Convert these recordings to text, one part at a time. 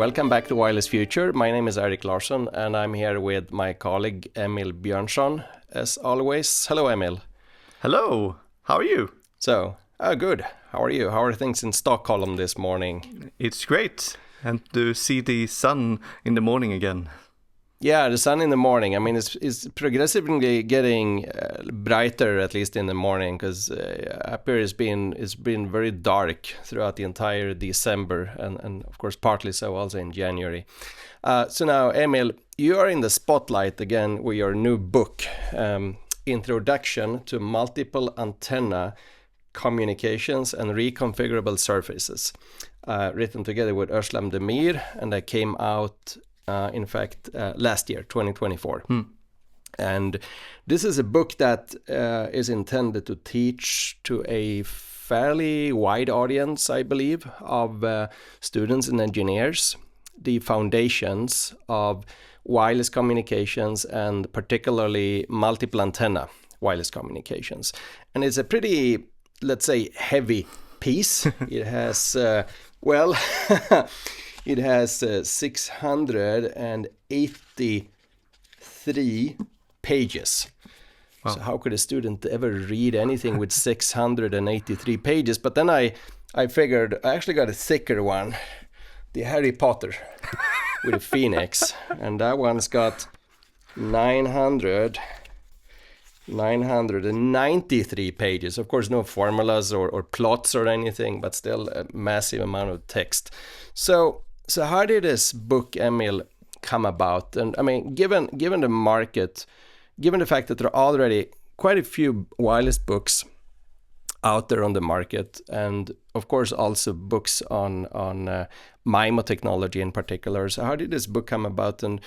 Welcome back to Wireless Future. My name is Eric Larsson, and I'm here with my colleague Emil Björnsson, as always. Hello, Emil. Hello. How are you? Good. How are you? How are things in Stockholm this morning? It's great. And to see the sun in the morning again. Yeah, the sun in the morning. I mean, it's progressively getting brighter, at least in the morning, because up here it's been very dark throughout the entire December, and of course partly so also in January. So now, Emil, you are in the spotlight again with your new book, Introduction to Multiple Antenna Communications and Reconfigurable Surfaces, written together with Özlem Demir, and that came out last year, 2024. And this is a book that is intended to teach to a fairly wide audience, I believe, of students and engineers, the foundations of wireless communications and particularly multiple antenna wireless communications. And it's a pretty, let's say, heavy piece. It has, it has 683 pages. Wow. So how could a student ever read anything with 683 pages? But then I figured I actually got a thicker one, the Harry Potter with a phoenix, and that one's got 993 pages. Of course, no formulas or plots or anything, but still a massive amount of text. So how did this book, Emil, come about? And I mean, given the market, given the fact that there are already quite a few wireless books out there on the market, and of course also books on MIMO technology in particular. So how did this book come about, and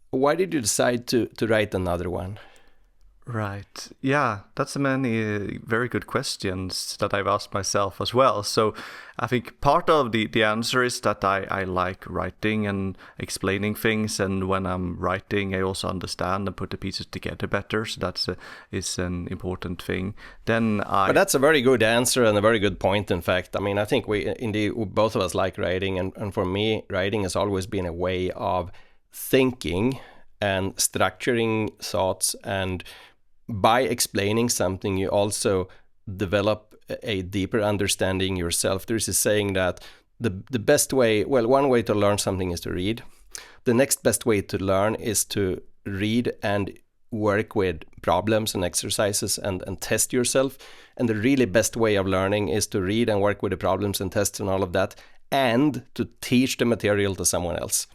why did you decide to write another one? Right. Yeah, that's many very good questions that I've asked myself as well. So I think part of the answer is that I like writing and explaining things. And when I'm writing, I also understand and put the pieces together better. So that's is an important thing. But that's a very good answer and a very good point, in fact. I mean, I think both of us like writing. And for me, writing has always been a way of thinking and structuring thoughts, and by explaining something, you also develop a deeper understanding yourself. There's a saying that the best way, one way to learn something is to read. The next best way to learn is to read and work with problems and exercises and test yourself. And the really best way of learning is to read and work with the problems and tests and all of that, and to teach the material to someone else.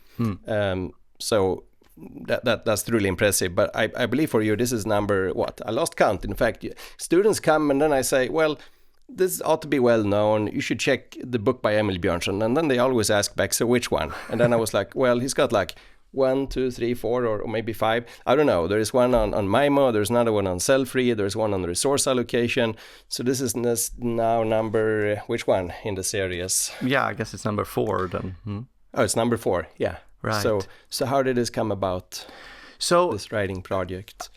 So that's really impressive. But I believe for you, this is number what? I lost count. In fact, students come and then I say, well, this ought to be well known. You should check the book by Emil Björnsson. And then they always ask back, so which one? And then I was like, well, he's got like 1, 2, 3, 4, or maybe 5. I don't know. There is one on MIMO. There's another one on cell-free. There's one on resource allocation. So this is now number, which one in the series? Yeah, I guess it's number 4 then. Oh, it's number 4. Yeah. Right. So how did this come about, this writing project?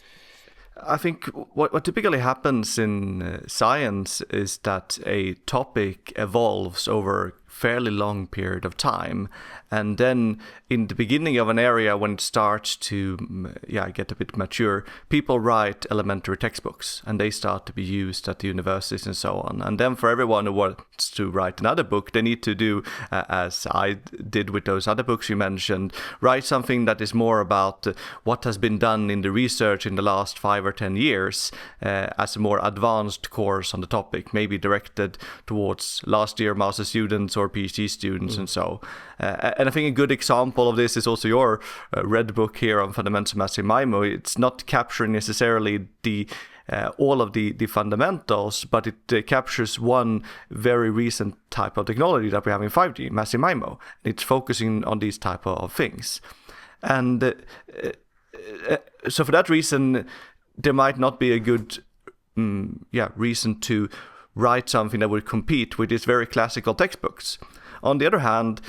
I think what typically happens in science is that a topic evolves over a fairly long period of time. And then in the beginning of an area, when it starts to get a bit mature, people write elementary textbooks and they start to be used at the universities and so on. And then for everyone who wants to write another book, they need to do, as I did with those other books you mentioned, write something that is more about what has been done in the research in the last 5 or 10 years as a more advanced course on the topic, maybe directed towards last year master students or PhD students and so. And I think a good example of this is also your red book here on Fundamental Massive MIMO. It's not capturing necessarily all of the fundamentals, but it captures one very recent type of technology that we have in 5G, Massive MIMO. It's focusing on these type of things. And so for that reason, there might not be a good reason to write something that would compete with these very classical textbooks. On the other hand,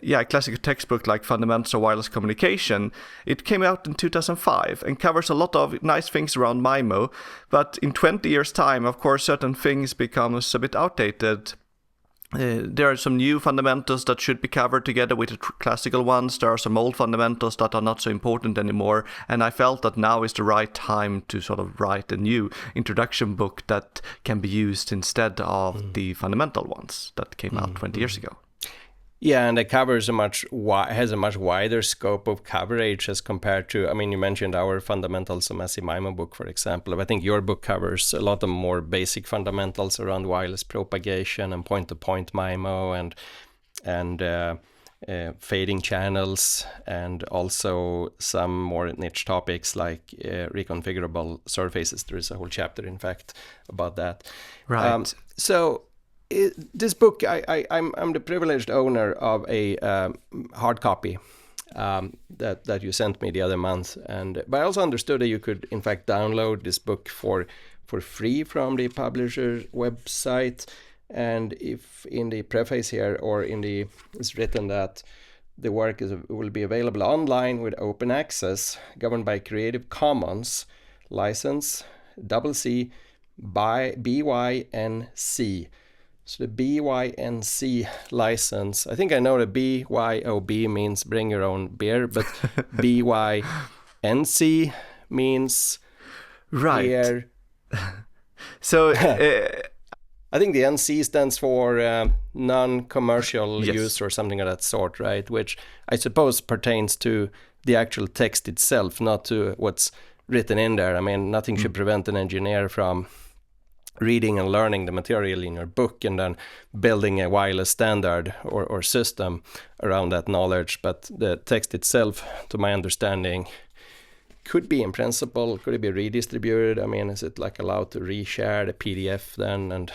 a classical textbook like Fundamentals of Wireless Communication, it came out in 2005 and covers a lot of nice things around MIMO, but in 20 years' time, of course, certain things become a bit outdated. there are some new fundamentals that should be covered together with the classical ones. There are some old fundamentals that are not so important anymore. And I felt that now is the right time to sort of write a new introduction book that can be used instead of the fundamental ones that came out 20 years ago. Yeah, and it covers has a much wider scope of coverage as compared to, I mean, you mentioned our fundamentals of Massive MIMO book, for example. I think your book covers a lot of more basic fundamentals around wireless propagation and point-to-point MIMO and fading channels, and also some more niche topics like reconfigurable surfaces. There is a whole chapter, in fact, about that. Right. This book, I'm the privileged owner of a hard copy that you sent me the other month, but I also understood that you could in fact download this book for free from the publisher's website. And if in the preface here it's written that the work will be available online with open access, governed by Creative Commons license CC by BYNC. So the BYNC license, I think I know the BYOB means bring your own beer, but BYNC means beer. So I think the NC stands for non-commercial use or something of that sort, right? Which I suppose pertains to the actual text itself, not to what's written in there. I mean, nothing should prevent an engineer from reading and learning the material in your book and then building a wireless standard or system around that knowledge. But the text itself, to my understanding, could be in principle, could it be redistributed? I mean, is it like allowed to reshare the PDF then and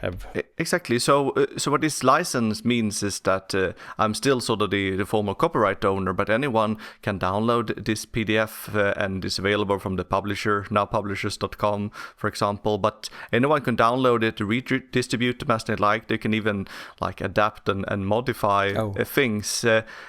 have... Exactly. So what this license means is that I'm still sort of the formal copyright owner, but anyone can download this PDF and it's available from the publisher, nowpublishers.com, for example. But anyone can download it, redistribute them as they like. They can even like adapt and modify things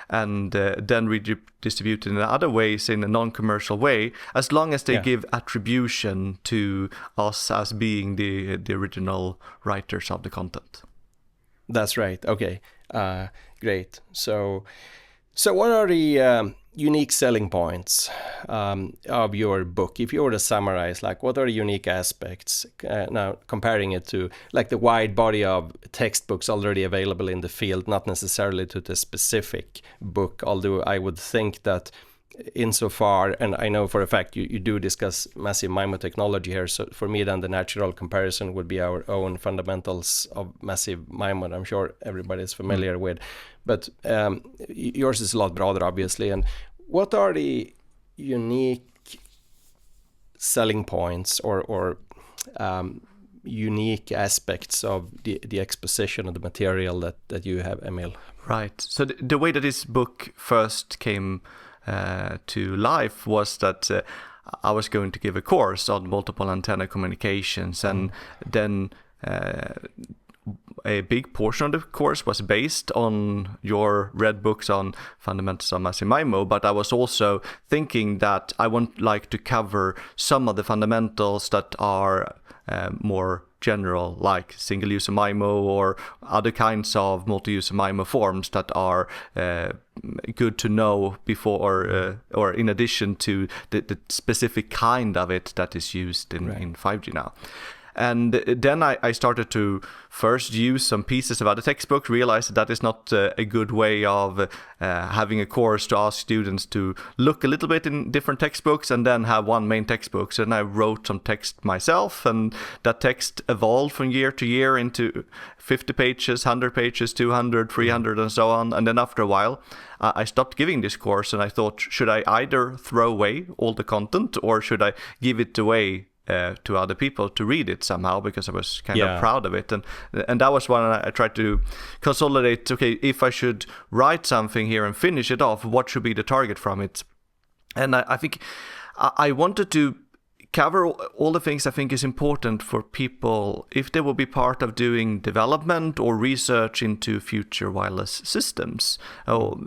and then redistribute it in other ways in a non-commercial way, as long as they give attribution to us as being the original writers of the content. That's right. Okay, great. So what are the unique selling points of your book? If you were to summarize, like, what are the unique aspects now comparing it to like the wide body of textbooks already available in the field, not necessarily to the specific book, although I would think that insofar, and I know for a fact you do discuss Massive MIMO technology here, so for me then the natural comparison would be our own fundamentals of Massive MIMO, I'm sure everybody is familiar with, but yours is a lot broader, obviously. And what are the unique selling points or unique aspects of the exposition of the material that you have, Emil? Right. So the way that this book first came to life was that I was going to give a course on multiple antenna communications, and then a big portion of the course was based on your red books on fundamentals of Massive MIMO, but I was also thinking that I would like to cover some of the fundamentals that are more general, like single-user MIMO or other kinds of multi-user MIMO forms that are good to know before or in addition to the specific kind of it that is used in 5G now. And then I started to first use some pieces of other textbooks, realized that is not a good way of having a course to ask students to look a little bit in different textbooks and then have one main textbook. So then I wrote some text myself, and that text evolved from year to year into 50 pages, 100 pages, 200, 300, and so on. And then after a while, I stopped giving this course, and I thought, should I either throw away all the content or should I give it away to other people to read it somehow, because I was kind of proud of it, and that was when I tried to consolidate. Okay, if I should write something here and finish it off, what should be the target from it? And I think I wanted to cover all the things I think is important for people if they will be part of doing development or research into future wireless systems,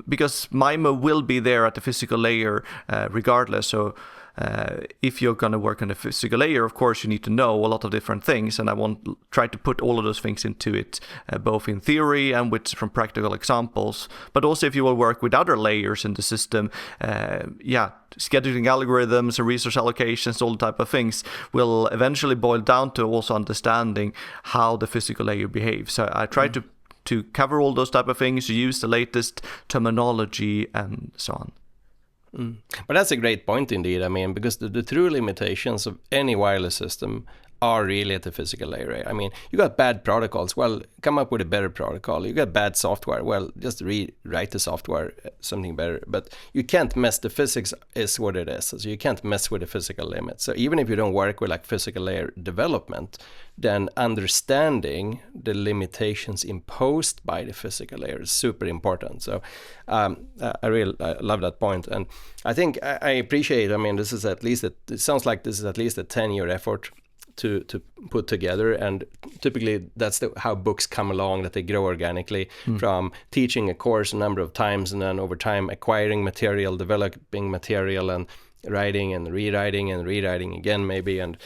because MIMO will be there at the physical layer regardless. So if you're going to work on a physical layer, of course, you need to know a lot of different things, and I want to try to put all of those things into it, both in theory and with from practical examples. But also, if you will work with other layers in the system, scheduling algorithms and resource allocations, all the type of things, will eventually boil down to also understanding how the physical layer behaves. So I try to cover all those type of things, use the latest terminology, and so on. But that's a great point indeed. I mean, because the true limitations of any wireless system are really at the physical layer. I mean, you got bad protocols, well, come up with a better protocol. You got bad software, well, just rewrite the software, something better. But you can't mess, the physics is what it is. So you can't mess with the physical limits. So even if you don't work with like physical layer development, then understanding the limitations imposed by the physical layer is super important. So I love that point. And I think I appreciate, I mean, this is at least, it sounds like this is at least a 10-year effort to put together, and typically that's how books come along, that they grow organically from teaching a course a number of times, and then over time acquiring material, developing material, and writing and rewriting again maybe, and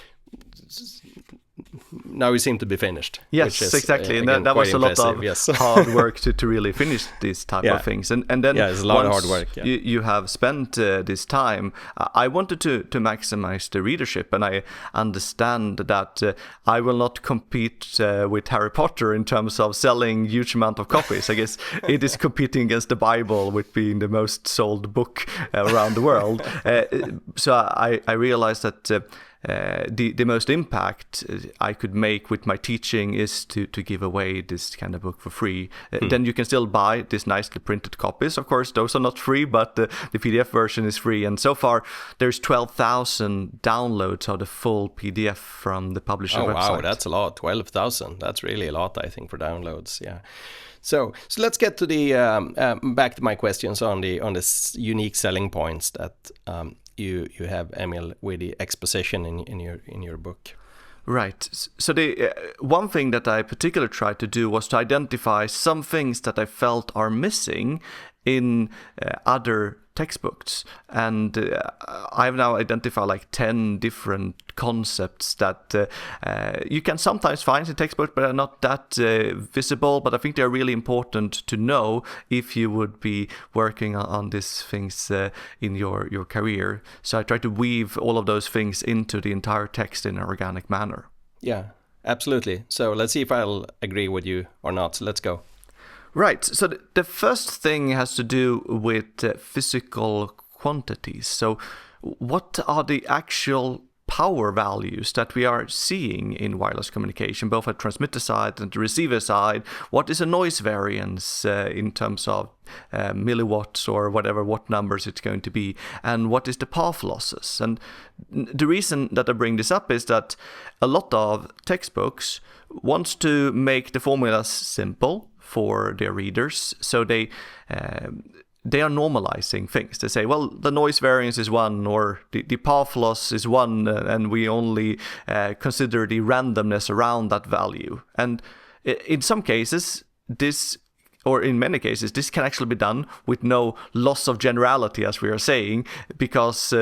now we seem to be finished. Yes, exactly. And that was a lot of hard work to really finish these type of things. And then it's a lot of hard work. You have spent this time, I wanted to maximize the readership, and I understand that I will not compete with Harry Potter in terms of selling huge amount of copies. I guess it is competing against the Bible with being the most sold book around the world. So I realized that the most impact I could make with my teaching is to give away this kind of book for free. Then you can still buy these nicely printed copies. Of course, those are not free, but the PDF version is free. And so far, there's 12,000 downloads of the full PDF from the publisher website. Wow, that's a lot. 12,000. That's really a lot, I think, for downloads. Yeah. So let's get to the back to my questions on the unique selling points that you have, Emil, with the exposition in your book. Right. So the one thing that I particularly tried to do was to identify some things that I felt are missing in other textbooks, and I've now identified like 10 different concepts that you can sometimes find in textbooks but are not that visible, but I think they're really important to know if you would be working on these things in your career. So I try to weave all of those things into the entire text in an organic manner. Yeah, absolutely. So let's see if I'll agree with you or not. So let's go. Right. So the first thing has to do with physical quantities. So what are the actual power values that we are seeing in wireless communication, both at transmitter side and the receiver side? What is a noise variance in terms of milliwatts or whatever watt numbers it's going to be? And what is the path losses? And the reason that I bring this up is that a lot of textbooks wants to make the formulas simple for their readers, so they are normalizing things. They say, well, the noise variance is 1, or the path loss is 1, and we only consider the randomness around that value. And in some cases, or in many cases, this can actually be done with no loss of generality, as we are saying, because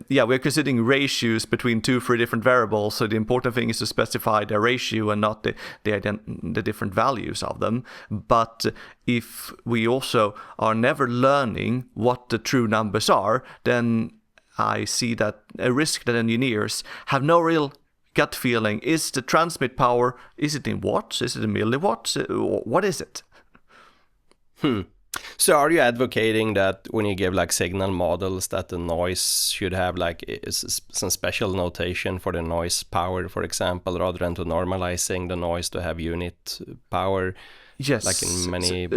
we're considering ratios between 2-3 different variables. So the important thing is to specify the ratio and not the different values of them. But if we also are never learning what the true numbers are, then I see that a risk that engineers have no real gut feeling. Is the transmit power, is it in watts? Is it in milliwatts? What is it? So are you advocating that when you give like signal models that the noise should have like some special notation for the noise power, for example, rather than to normalizing the noise to have unit power? Yes. Like in many...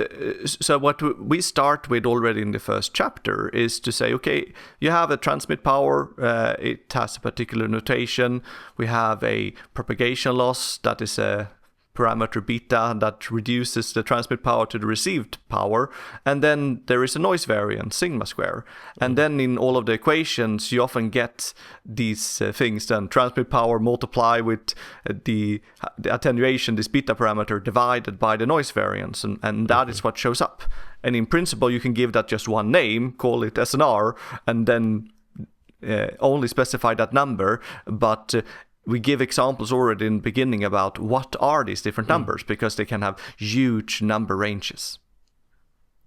So what we start with already in the first chapter is to say, okay, you have a transmit power, it has a particular notation. We have a propagation loss, that is a parameter beta that reduces the transmit power to the received power, and then there is a noise variance, sigma square. And then in all of the equations you often get these things, then transmit power multiply with the attenuation, this beta parameter, divided by the noise variance, and that is what shows up. And in principle you can give that just one name, call it SNR, and then only specify that number, but we give examples already in the beginning about what are these different numbers, because they can have huge number ranges.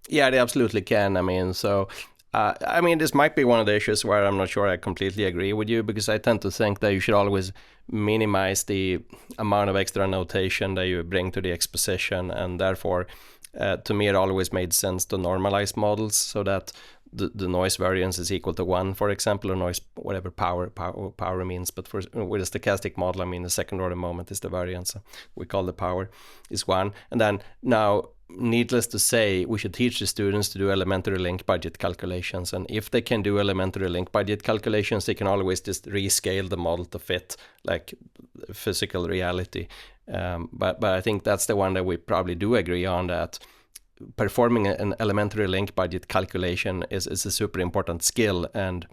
Yeah, they absolutely can. I mean, so this might be one of the issues where I'm not sure I completely agree with you, because I tend to think that you should always minimize the amount of extra notation that you bring to the exposition, and therefore, to me, it always made sense to normalize models so that the noise variance is equal to 1, for example, or noise, whatever power means. But with a stochastic model, I mean, the second order moment is the variance. We call the power is 1. And then now, needless to say, we should teach the students to do elementary link budget calculations. And if they can do elementary link budget calculations, they can always just rescale the model to fit like physical reality. But I think that's the one that we probably do agree on, that performing an elementary link budget calculation is a super important skill, and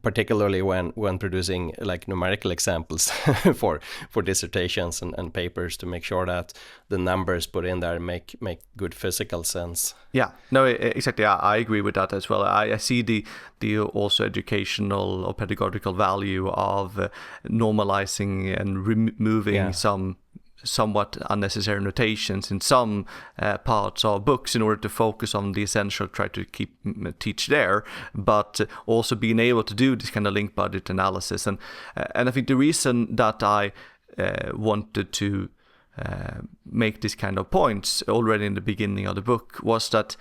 particularly when producing like numerical examples for dissertations and papers, to make sure that the numbers put in there make good physical sense. Yeah, no, exactly. I agree with that as well. I see the also educational or pedagogical value of normalizing and removing some somewhat unnecessary notations in some parts of books in order to focus on the essential, try to teach there, but also being able to do this kind of link budget analysis. And I think the reason that I wanted to make this kind of points already in the beginning of the book was that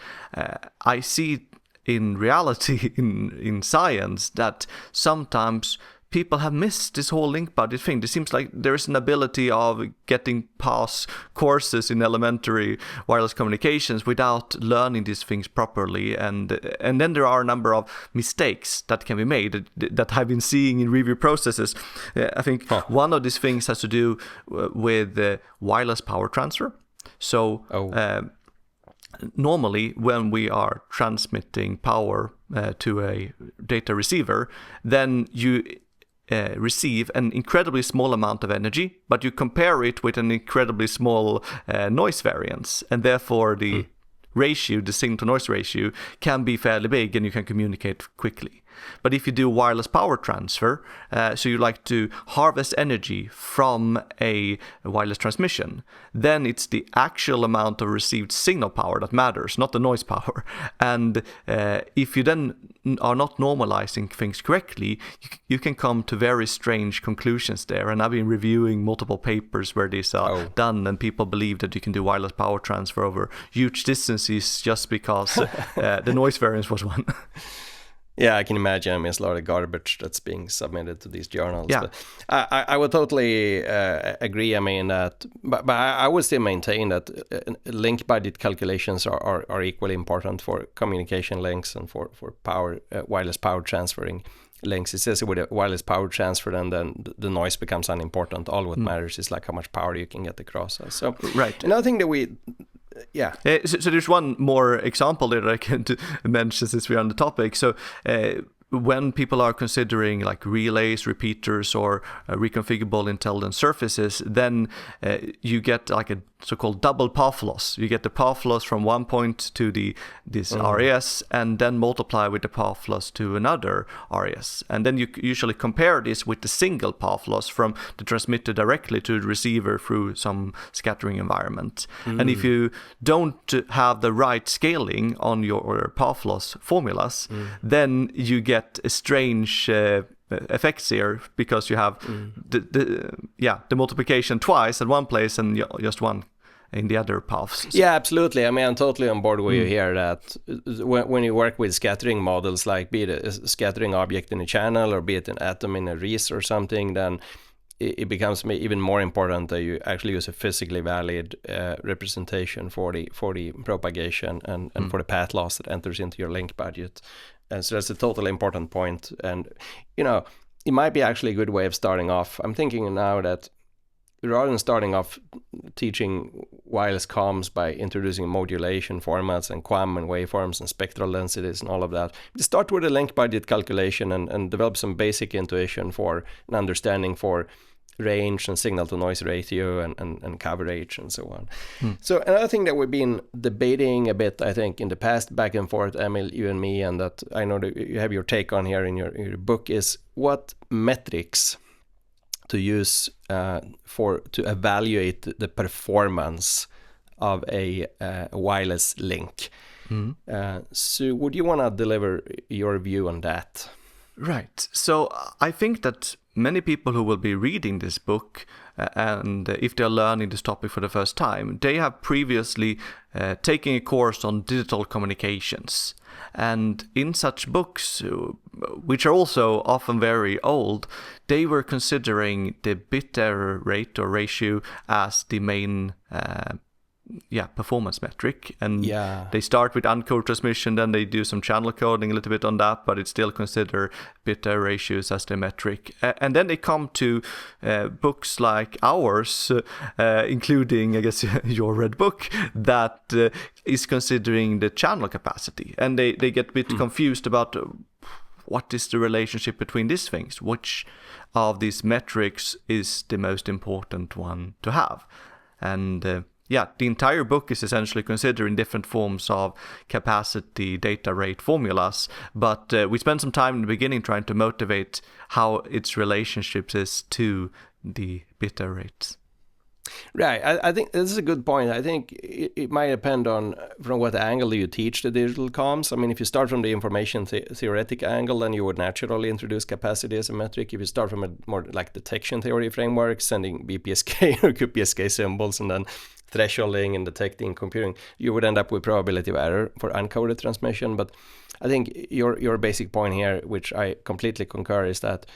I see in reality in science that sometimes people have missed this whole link budget thing. It seems like there is an ability of getting past courses in elementary wireless communications without learning these things properly, and then there are a number of mistakes that can be made that I've been seeing in review processes. I think one of these things has to do with wireless power transfer. So normally when we are transmitting power to a data receiver, then you receive an incredibly small amount of energy, but you compare it with an incredibly small noise variance, and therefore the ratio, the signal to noise ratio, can be fairly big and you can communicate quickly. But if you do wireless power transfer, so you like to harvest energy from a wireless transmission, then it's the actual amount of received signal power that matters, not the noise power. And if you then are not normalizing things correctly, you can come to very strange conclusions there. And I've been reviewing multiple papers where these are done, and people believe that you can do wireless power transfer over huge distances just because the noise variance was one. Yeah, I can imagine. I mean, it's a lot of garbage that's being submitted to these journals. Yeah. But I would totally agree. I mean, but I would still maintain that link budget calculations are equally important for communication links and for power wireless power transferring links. It's just with a wireless power transfer, and then the noise becomes unimportant. All what matters is like how much power you can get across. So right. Another thing that we So there's one more example that I can mention since we're on the topic. So when people are considering like relays, repeaters, or reconfigurable intelligent surfaces, then you get like a so-called double path loss. You get the path loss from one point to this RAS, and then multiply with the path loss to another RAS. And then you usually compare this with the single path loss from the transmitter directly to the receiver through some scattering environment. And if you don't have the right scaling on your path loss formulas, then you get a strange effects here, because you have the multiplication twice at one place and just one in the other paths. Yeah, absolutely. I mean, I'm totally on board with you here that when you work with scattering models, like be it a scattering object in a channel or be it an atom in a wreath or something, then it becomes even more important that you actually use a physically valid representation for the propagation and for the path loss that enters into your link budget. And so that's a totally important point. And, it might be actually a good way of starting off. I'm thinking now that rather than starting off teaching wireless comms by introducing modulation formats and QAM and waveforms and spectral densities and all of that, just start with a link budget calculation and develop some basic intuition for an understanding for range and signal to noise ratio and coverage and so on. So another thing that we've been debating a bit, I think, in the past, back and forth, Emil, you and me, and that I know that you have your take on here in your book, is what metrics to use to evaluate the performance of a wireless link. So would you want to deliver your view on that? Right. So I think that many people who will be reading this book, and if they're learning this topic for the first time, they have previously taken a course on digital communications. And in such books, which are also often very old, they were considering the bit error rate or ratio as the main performance metric. And they start with uncoded transmission, then they do some channel coding a little bit on that, but it's still consider bit error ratios as the metric. And then they come to books like ours, including, I guess, your red book, that is considering the channel capacity. And they get a bit confused about what is the relationship between these things? Which of these metrics is the most important one to have? And the entire book is essentially considering different forms of capacity data rate formulas, but we spent some time in the beginning trying to motivate how its relationships is to the bit error rates. Right. I think this is a good point. I think it might depend on from what angle you teach the digital comms. I mean, if you start from the information theoretic angle, then you would naturally introduce capacity as a metric. If you start from a more like detection theory framework, sending BPSK or QPSK symbols and then thresholding and detecting computing, you would end up with probability of error for uncoded transmission. But I think your basic point here, which I completely concur, is that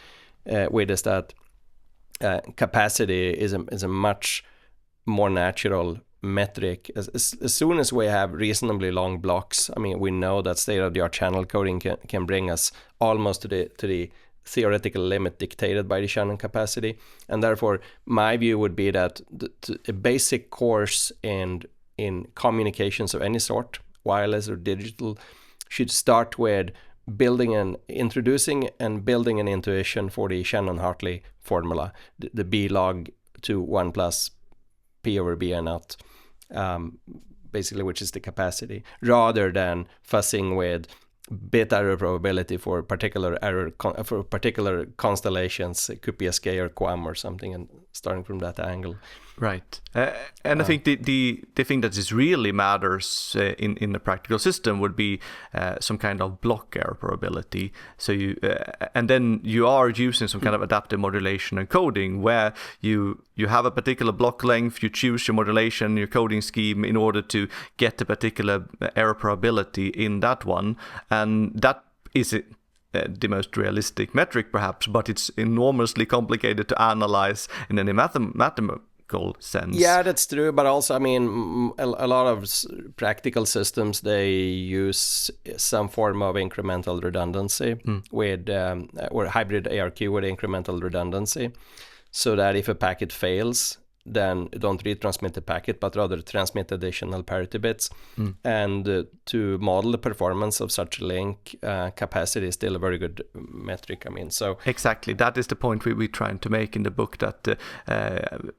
capacity is a much more natural metric. As soon as we have reasonably long blocks, I mean, we know that state-of-the-art channel coding can bring us almost to the theoretical limit dictated by the channel capacity. And therefore, my view would be that a basic course in communications of any sort, wireless or digital, should start with introducing and building an intuition for the Shannon-Hartley formula, the B log to 1 plus P over B and naught, basically, which is the capacity, rather than fussing with bit error probability for particular constellations, QPSK or QAM or something, and starting from that angle. Right. And I think the thing that is really matters in the practical system would be some kind of block error probability. So and then you are using some kind of adaptive modulation and coding where you have a particular block length, you choose your modulation, your coding scheme in order to get a particular error probability in that one. And that is the most realistic metric perhaps, but it's enormously complicated to analyze in any mathematical sense. Yeah, that's true. But also, I mean, a lot of practical systems, they use some form of incremental redundancy with or hybrid ARQ with incremental redundancy, so that if a packet fails, then don't retransmit the packet, but rather transmit additional parity bits. And to model the performance of such a link, capacity is still a very good metric. I mean, so exactly, that is the point we're trying to make in the book, that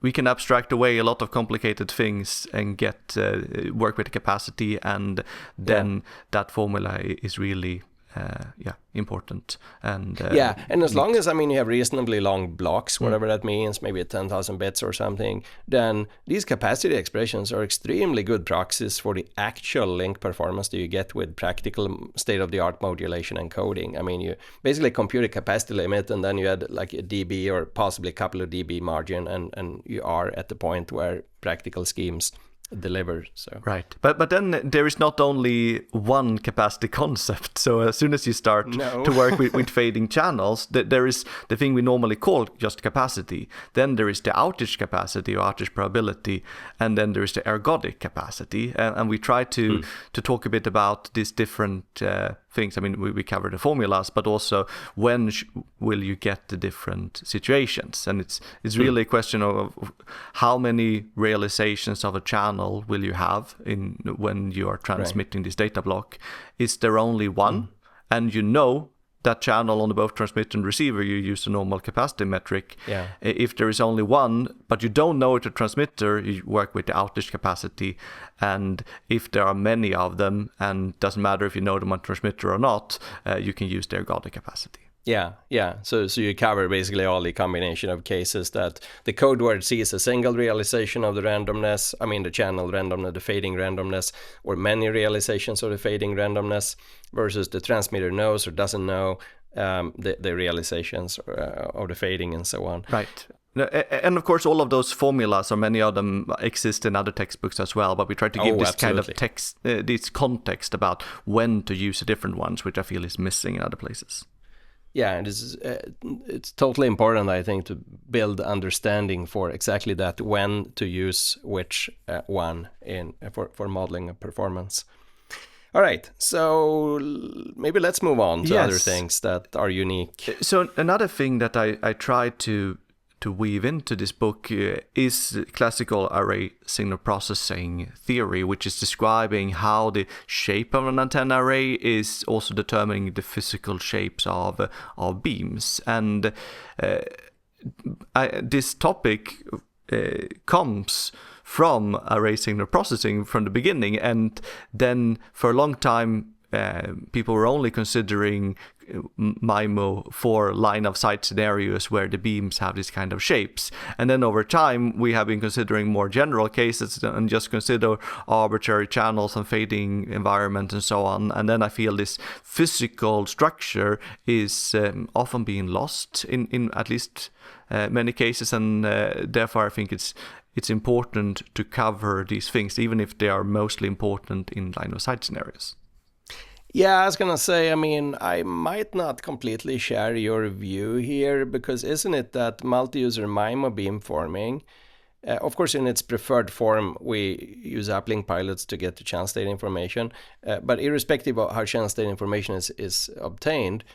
we can abstract away a lot of complicated things and get work with the capacity, and then that formula is really important. And and as long as, I mean, you have reasonably long blocks, whatever that means, maybe 10,000 bits or something, then these capacity expressions are extremely good proxies for the actual link performance that you get with practical state-of-the-art modulation and coding. I mean, you basically compute a capacity limit, and then you add like a dB or possibly a couple of dB margin, and you are at the point where practical schemes deliver. So right, but then there is not only one capacity concept. So as soon as you start to work with fading channels, there is the thing we normally call just capacity. Then there is the outage capacity or outage probability, and then there is the ergodic capacity. And we try to talk a bit about these different things. I mean, we cover the formulas, but also when will you get the different situations? And it's really a question of how many realizations of a channel will you have when you are transmitting this data block. Is there only one? And you know that channel on both transmitter and receiver, you use a normal capacity metric. Yeah. If there is only one, but you don't know it's a transmitter, you work with the outage capacity. And if there are many of them, and doesn't matter if you know them on transmitter or not, you can use their Gauge capacity. Yeah. So you cover basically all the combination of cases that the code word sees a single realization of the randomness, the channel randomness, the fading randomness, or many realizations of the fading randomness, versus the transmitter knows or doesn't know the realizations of the fading and so on. Right. And of course, all of those formulas, or many of them, exist in other textbooks as well. But we try to give this kind of text, this context about when to use the different ones, which I feel is missing in other places. Yeah, it's totally important, I think, to build understanding for exactly that, when to use which one for modeling of performance. All right, so maybe let's move on to other things that are unique. So another thing that I tried to weave into this book is classical array signal processing theory, which is describing how the shape of an antenna array is also determining the physical shapes of beams. And this topic comes from array signal processing from the beginning, and then for a long time people were only considering MIMO for line of sight scenarios where the beams have this kind of shapes. And then over time, we have been considering more general cases and just consider arbitrary channels and fading environment and so on. And then I feel this physical structure is often being lost in at least many cases. And therefore, I think it's important to cover these things, even if they are mostly important in line of sight scenarios. Yeah, I was going to say, I might not completely share your view here, because isn't it that multi-user MIMO beamforming, of course in its preferred form, we use uplink pilots to get the channel state information, but irrespective of how channel state information is obtained,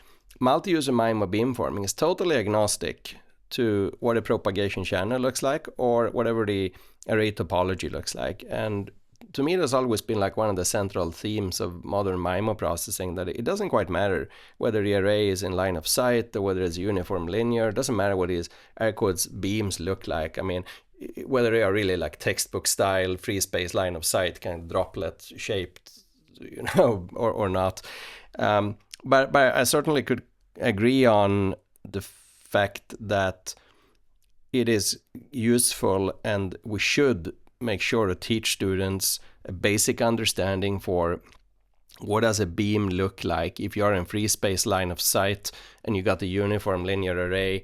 multi-user MIMO beamforming is totally agnostic to what a propagation channel looks like or whatever the array topology looks like. And to me, that's always been like one of the central themes of modern MIMO processing, that it doesn't quite matter whether the array is in line of sight or whether it's uniform linear. It doesn't matter what these air quotes beams look like. Whether they are really like textbook style, free space line of sight, kind of droplet shaped, or not. But I certainly could agree on the fact that it is useful, and we should make sure to teach students a basic understanding for what does a beam look like if you're in free space line of sight and you got the uniform linear array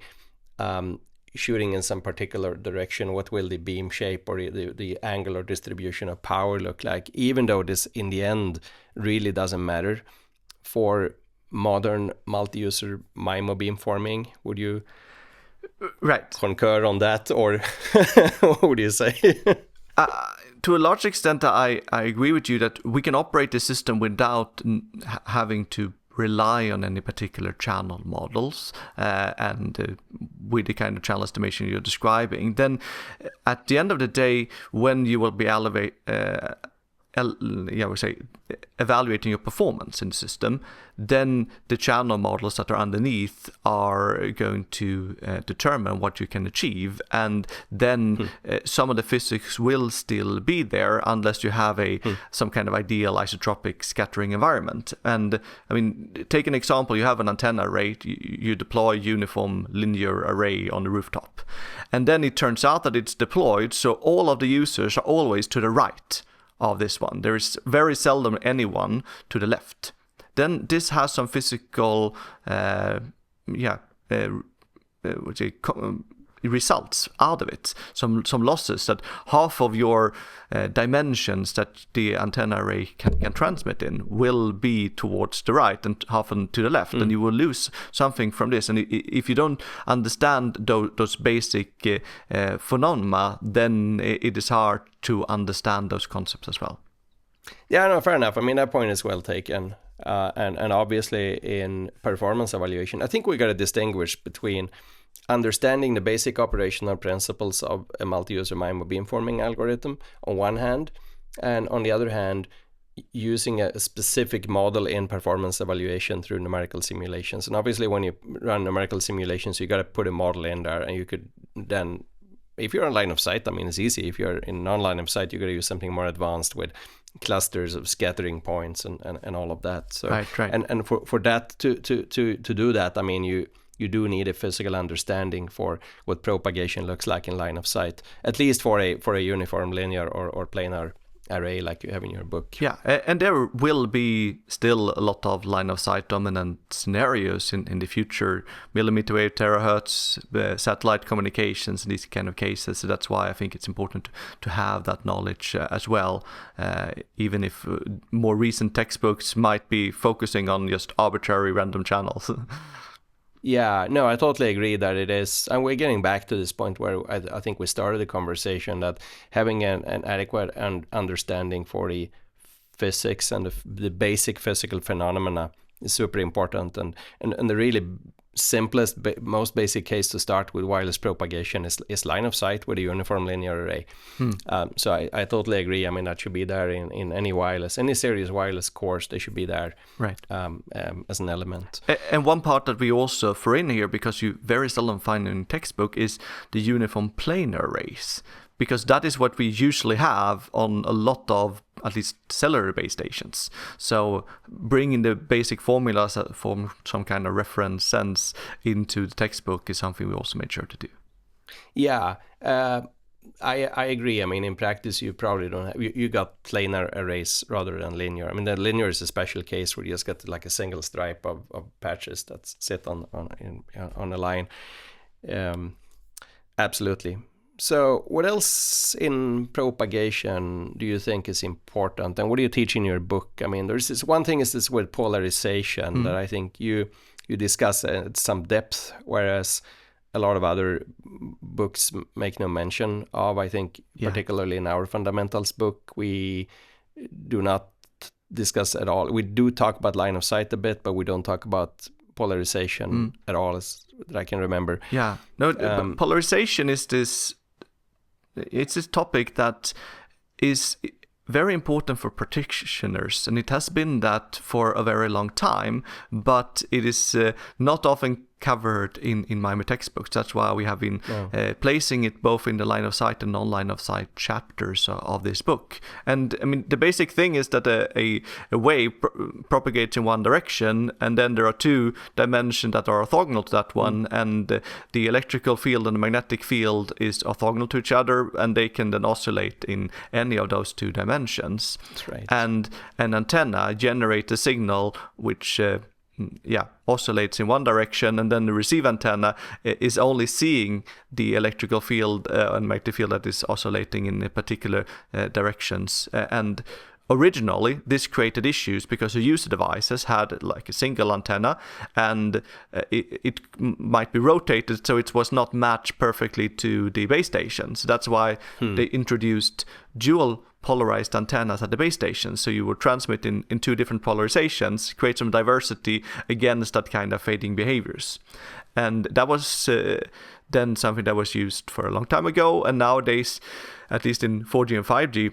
shooting in some particular direction. What will the beam shape or the angular distribution of power look like, even though this in the end really doesn't matter for modern multi-user MIMO beamforming? Would you concur on that, or what would you say? To a large extent, I agree with you that we can operate the system without having to rely on any particular channel models and with the kind of channel estimation you're describing. Then at the end of the day, when you will be evaluating your performance in the system, then the channel models that are underneath are going to determine what you can achieve, and then some of the physics will still be there unless you have some kind of ideal isotropic scattering environment. And take an example: you have an antenna array, you deploy uniform linear array on the rooftop, and then it turns out that it's deployed so all of the users are always to the right of this one. There is very seldom anyone to the left. Then this has some physical results out of it. Some losses, that half of your dimensions that the antenna array can transmit in will be towards the right and half to the left, and you will lose something from this. And if you don't understand those basic phenomena, then it is hard to understand those concepts as well. Yeah, no, fair enough. That point is well taken. And obviously in performance evaluation, I think we got to distinguish between understanding the basic operational principles of a multi-user MIMO beamforming algorithm on one hand, and on the other hand, using a specific model in performance evaluation through numerical simulations. And obviously when you run numerical simulations, you got to put a model in there, and you could then, if you're on line of sight, I mean, it's easy. If you're in non-line of sight, you got to use something more advanced with clusters of scattering points and all of that. So right. And for that to do that, I mean, you do need a physical understanding for what propagation looks like in line of sight, at least for a uniform linear or planar array like you have in your book. Yeah, and there will be still a lot of line of sight dominant scenarios in the future, millimeter wave terahertz, satellite communications, these kind of cases. So that's why I think it's important to have that knowledge as well, even if more recent textbooks might be focusing on just arbitrary random channels. Yeah, no, I totally agree that it is. And we're getting back to this point where I think we started the conversation, that having an adequate understanding for the physics and the basic physical phenomena is super important. And the really simplest, most basic case to start with wireless propagation is line of sight with a uniform linear array. So I totally agree. I mean, that should be there in any serious wireless course. They should be there, right, as an element. And one part that we also throw in here, because you very seldom find in textbook, is the uniform planar arrays, because that is what we usually have on a lot of at least cellular base stations. So bringing the basic formulas from some kind of reference sense into the textbook is something we also made sure to do. Yeah, I agree. I mean, in practice, you probably don't have, you got planar arrays rather than linear. I mean, the linear is a special case where you just get like a single stripe of patches that sit on a line. Absolutely. So what else in propagation do you think is important, and what do you teach in your book? I mean, there's this one thing is this with polarization that I think you discuss at some depth, whereas a lot of other books make no mention of. I think particularly in our fundamentals book, we do not discuss at all. We do talk about line of sight a bit, but we don't talk about polarization at all, as that I can remember. Yeah, no, polarization is this. It's a topic that is very important for practitioners, and it has been that for a very long time, but it is not often covered in my textbooks. That's why we have been placing it both in the line of sight and non-line of sight chapters of this book. And I mean, the basic thing is that a wave propagates in one direction, and then there are two dimensions that are orthogonal to that one, and the electrical field and the magnetic field is orthogonal to each other, and they can then oscillate in any of those two dimensions. That's right. And an antenna generates a signal which oscillates in one direction, and then the receive antenna is only seeing the electrical field and magnetic field that is oscillating in particular directions. And originally, this created issues because the user devices had like a single antenna, and it might be rotated, so it was not matched perfectly to the base station. So that's why they introduced dual polarized antennas at the base station, so you would transmit in two different polarizations, create some diversity against that kind of fading behaviors. And that was then something that was used for a long time ago, and nowadays, at least in 4G and 5G,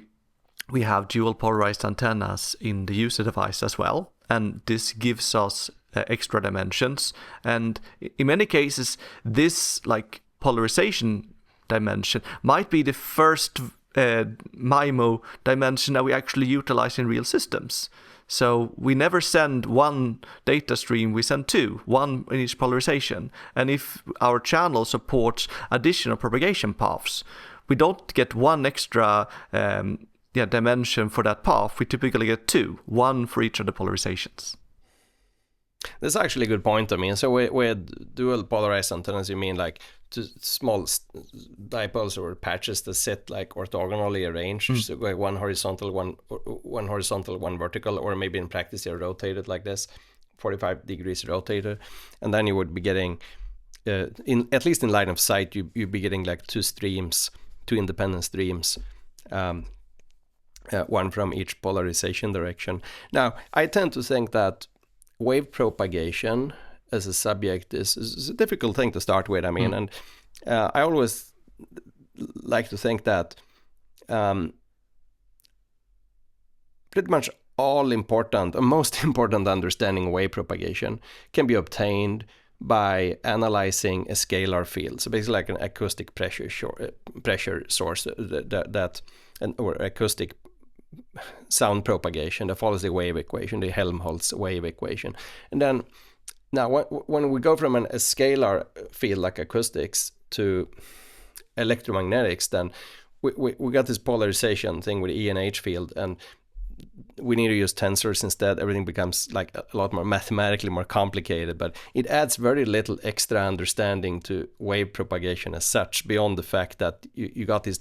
we have dual polarized antennas in the user device as well, and this gives us extra dimensions. And in many cases, this like polarization dimension might be the first MIMO dimension that we actually utilize in real systems. So we never send one data stream, we send two, one in each polarization. And if our channel supports additional propagation paths, we don't get one extra dimension for that path. We typically get two, one for each of the polarizations. That's actually a good point. I mean, so with dual polarized antennas, you mean like two small dipoles or patches that sit like orthogonally arranged, so like one horizontal, one vertical, or maybe in practice they're rotated like this, 45 degrees rotated, and then you would be getting, at least in line of sight, you'd be getting like two independent streams, one from each polarization direction. Now, I tend to think that wave propagation as a subject is a difficult thing to start with. I mean, and I always like to think that pretty much all important, most important understanding of wave propagation can be obtained by analyzing a scalar field. So basically like an acoustic pressure source or acoustic sound propagation that follows the wave equation, the Helmholtz wave equation. And then now when we go from a scalar field like acoustics to electromagnetics, then we got this polarization thing with the E and H field, and we need to use tensors instead. Everything becomes like a lot more mathematically more complicated, but it adds very little extra understanding to wave propagation as such, beyond the fact that you got these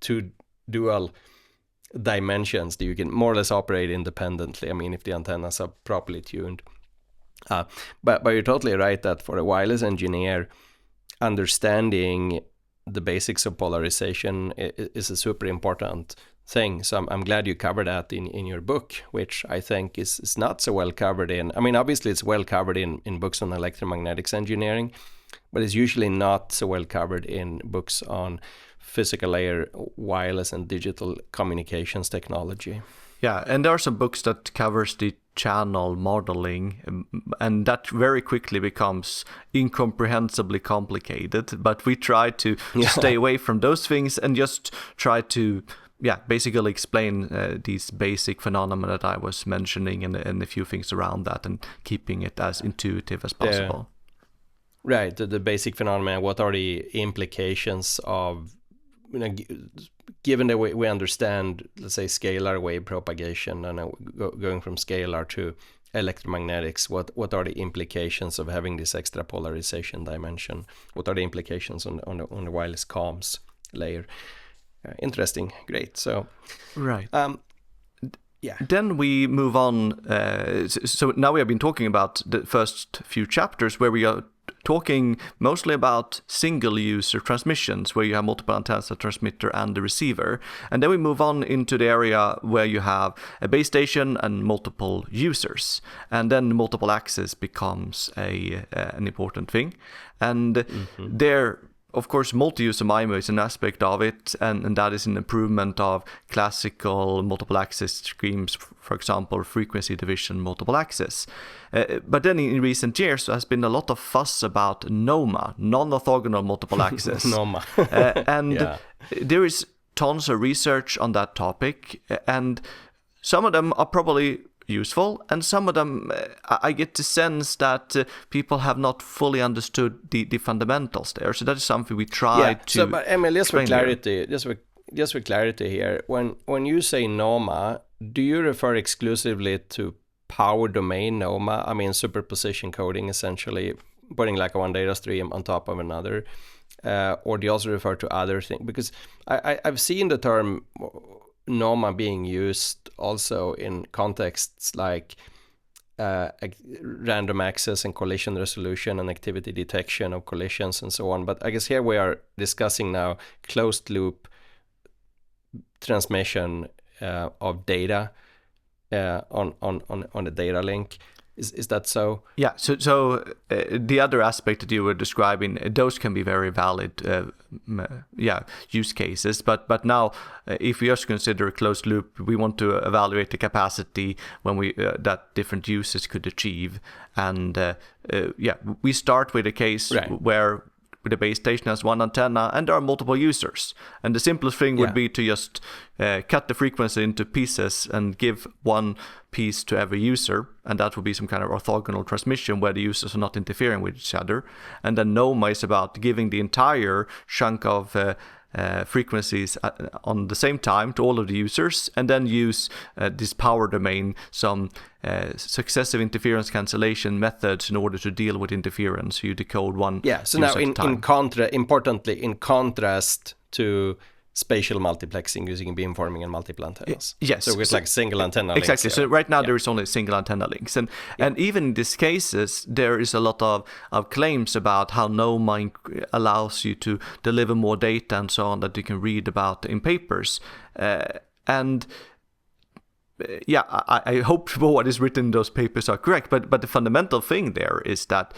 two dual dimensions that you can more or less operate independently. I mean, if the antennas are properly tuned. But you're totally right that for a wireless engineer, understanding the basics of polarization is a super important thing. So I'm glad you covered that in your book, which I think is not so well covered in. I mean, obviously it's well covered in books on electromagnetics engineering, but it's usually not so well covered in books on physical layer wireless and digital communications technology. Yeah, and there are some books that covers the channel modeling, and that very quickly becomes incomprehensibly complicated. But we try to stay away from those things and just try to, basically explain these basic phenomena that I was mentioning and a few things around that, and keeping it as intuitive as possible. Right, the basic phenomena. What are the implications of, given that we understand, let's say, scalar wave propagation, and going from scalar to electromagnetics, what are the implications of having this extra polarization dimension? What are the implications on the wireless comms layer? Interesting, great. So, right. Then we move on. So now we have been talking about the first few chapters where we are talking mostly about single user transmissions, where you have multiple antennas, the transmitter and the receiver. And then we move on into the area where you have a base station and multiple users. And then multiple access becomes an important thing. And there, of course, multi-user MIMO is an aspect of it, and that is an improvement of classical multiple access schemes, for example, frequency division multiple access. But then in recent years, there has been a lot of fuss about NOMA, non-orthogonal multiple access. NOMA. And there is tons of research on that topic, and some of them are probably useful, and some of them I get the sense that people have not fully understood the fundamentals there. So that is something we try to. So, but Emil, just for clarity here, when you say NOMA, do you refer exclusively to power domain NOMA? I mean, superposition coding, essentially putting like one data stream on top of another, or do you also refer to other things? Because I've seen the term NOMA being used also in contexts like random access and collision resolution and activity detection of collisions and so on. But I guess here we are discussing now closed loop transmission of data on a data link. Is that so? Yeah, so the other aspect that you were describing, those can be very valid use cases. But now, if we just consider a closed loop, we want to evaluate the capacity when we that different users could achieve. And we start with a case where the base station has one antenna and there are multiple users. And the simplest thing would be to just cut the frequency into pieces and give one piece to every user. And that would be some kind of orthogonal transmission where the users are not interfering with each other. And then NOMA is about giving the entire chunk of frequencies on the same time to all of the users, and then use this power domain, some successive interference cancellation methods in order to deal with interference. So you decode one. Yeah. So now, importantly, in contrast to spatial multiplexing using beamforming and multiple antennas. Yes. So it's like single antenna links. Exactly. So right now there is only single antenna links. And even in these cases, there is a lot of claims about how NOMA allows you to deliver more data and so on that you can read about in papers. I hope what is written in those papers are correct. But the fundamental thing there is that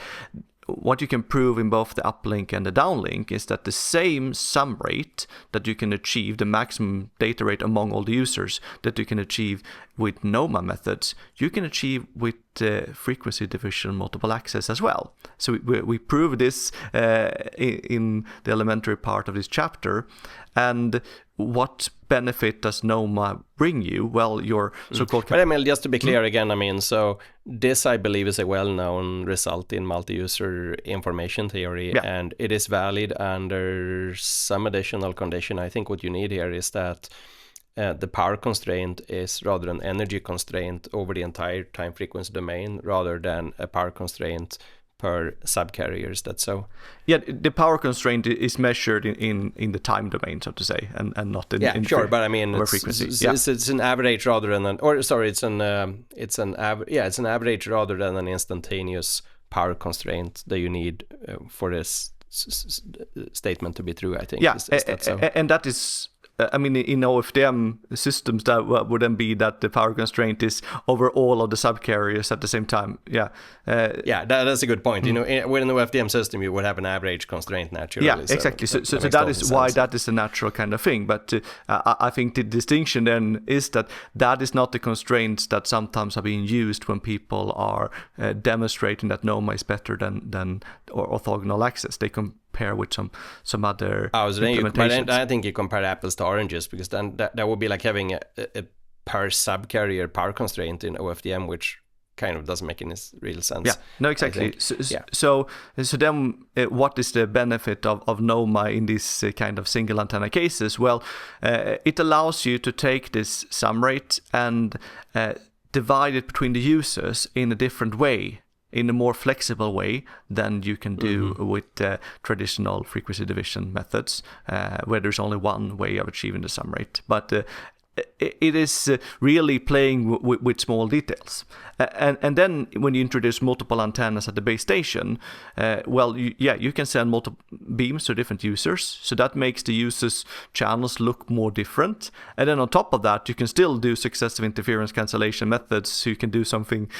what you can prove in both the uplink and the downlink is that the same sum rate that you can achieve, the maximum data rate among all the users that you can achieve with NOMA methods, you can achieve with frequency division multiple access as well. So we prove this in the elementary part of this chapter. And what benefit does NOMA bring you? Well, your so-called... But I mean, just to be clear again, I mean, so this, I believe, is a well-known result in multi-user information theory, and it is valid under some additional condition. I think what you need here is that the power constraint is rather an energy constraint over the entire time frequency domain rather than a power constraint per subcarriers. That's so. Yeah, the power constraint is measured in the time domain, so to say, and not in but I mean frequency. It's an average rather than it's an average rather than an instantaneous power constraint that you need for this statement to be true. I think. Yeah, is that so? And that is. I mean, in OFDM systems, that would then be that the power constraint is over all of the subcarriers at the same time. Yeah. That's a good point. You know, within the OFDM system, you would have an average constraint naturally. Yeah, exactly. So that is why that is a natural kind of thing. But I think the distinction then is that is not the constraints that sometimes are being used when people are demonstrating that NOMA is better than orthogonal access. They compare with some other implementations. I think you compare apples to oranges, because then that would be like having a per subcarrier power constraint in OFDM, which kind of doesn't make any real sense. Yeah, no, exactly. So then what is the benefit of NOMA in these kind of single antenna cases? Well, it allows you to take this sum rate and divide it between the users in a different way, in a more flexible way than you can do with traditional frequency division methods, where there's only one way of achieving the sum rate. But it is really playing with small details. And then when you introduce multiple antennas at the base station, you can send multiple beams to different users. So that makes the users' channels look more different. And then on top of that, you can still do successive interference cancellation methods. So you can do something,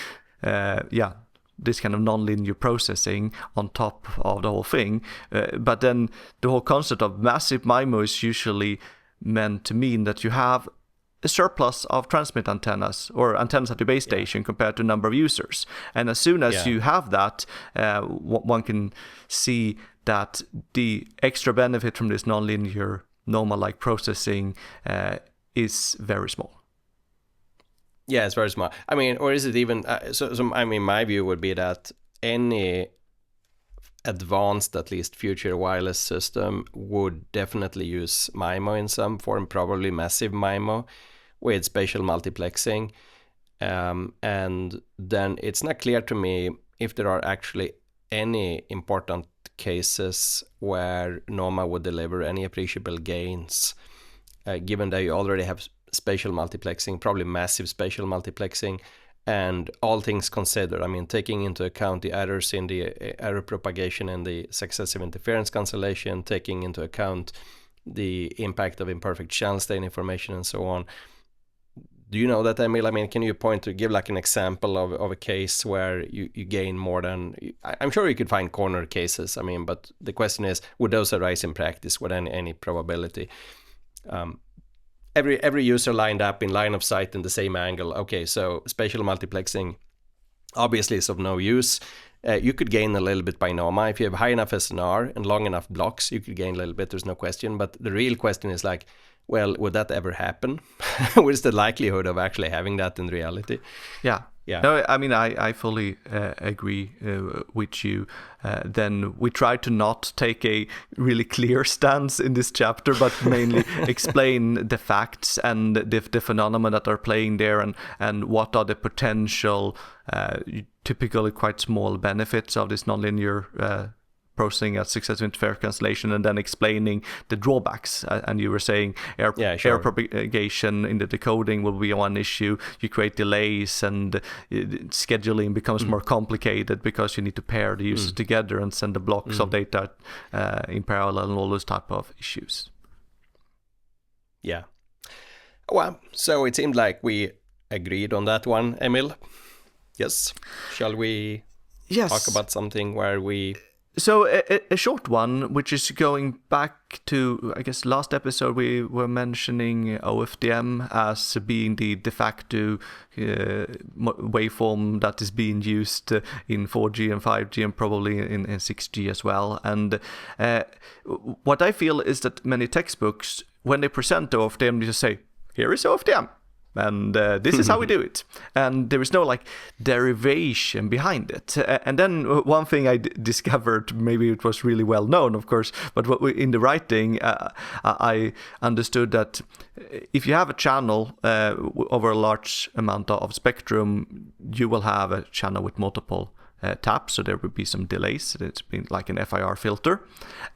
this kind of nonlinear processing on top of the whole thing. But then the whole concept of massive MIMO is usually meant to mean that you have a surplus of transmit antennas or antennas at the base station compared to number of users. And as soon as you have that, one can see that the extra benefit from this nonlinear NOMA-like processing is very small. Yeah, it's very small. I mean, or is it even... I mean, my view would be that any advanced, at least future wireless system would definitely use MIMO in some form, probably massive MIMO with spatial multiplexing. And then it's not clear to me if there are actually any important cases where NOMA would deliver any appreciable gains, given that you already have spatial multiplexing, probably massive spatial multiplexing, and all things considered, I mean, taking into account the errors in the error propagation and the successive interference cancellation, taking into account the impact of imperfect channel state information and so on. Do you know that, Emil? I mean, can you give like an example of a case where you gain more than... I'm sure you could find corner cases, I mean, but the question is, would those arise in practice with any probability? Every user lined up in line of sight in the same angle. Okay, so spatial multiplexing obviously is of no use. You could gain a little bit by NOMA. If you have high enough SNR and long enough blocks, you could gain a little bit, there's no question. But the real question is like, well, would that ever happen? What is the likelihood of actually having that in reality? Yeah. No, I mean, I fully agree with you. Then we try to not take a really clear stance in this chapter, but mainly explain the facts and the phenomena that are playing there, and what are the potential, typically quite small benefits of this nonlinear processing at successive interference cancellation, and then explaining the drawbacks. And you were saying air propagation in the decoding will be one issue. You create delays, and scheduling becomes more complicated because you need to pair the users together and send the blocks of data in parallel, and all those type of issues. Yeah. Well, so it seemed like we agreed on that one, Emil. Yes. Shall we Yes. talk about something where we... So a short one, which is going back to, I guess, last episode we were mentioning OFDM as being the de facto waveform that is being used in 4G and 5G and probably in 6G as well. And what I feel is that many textbooks, when they present OFDM, they just say, here is OFDM. And this is how we do it. And there is no like derivation behind it. And then one thing I discovered, maybe it was really well known, of course, but in the writing, I understood that if you have a channel over a large amount of spectrum, you will have a channel with multiple taps, so there would be some delays. It's been like an FIR filter.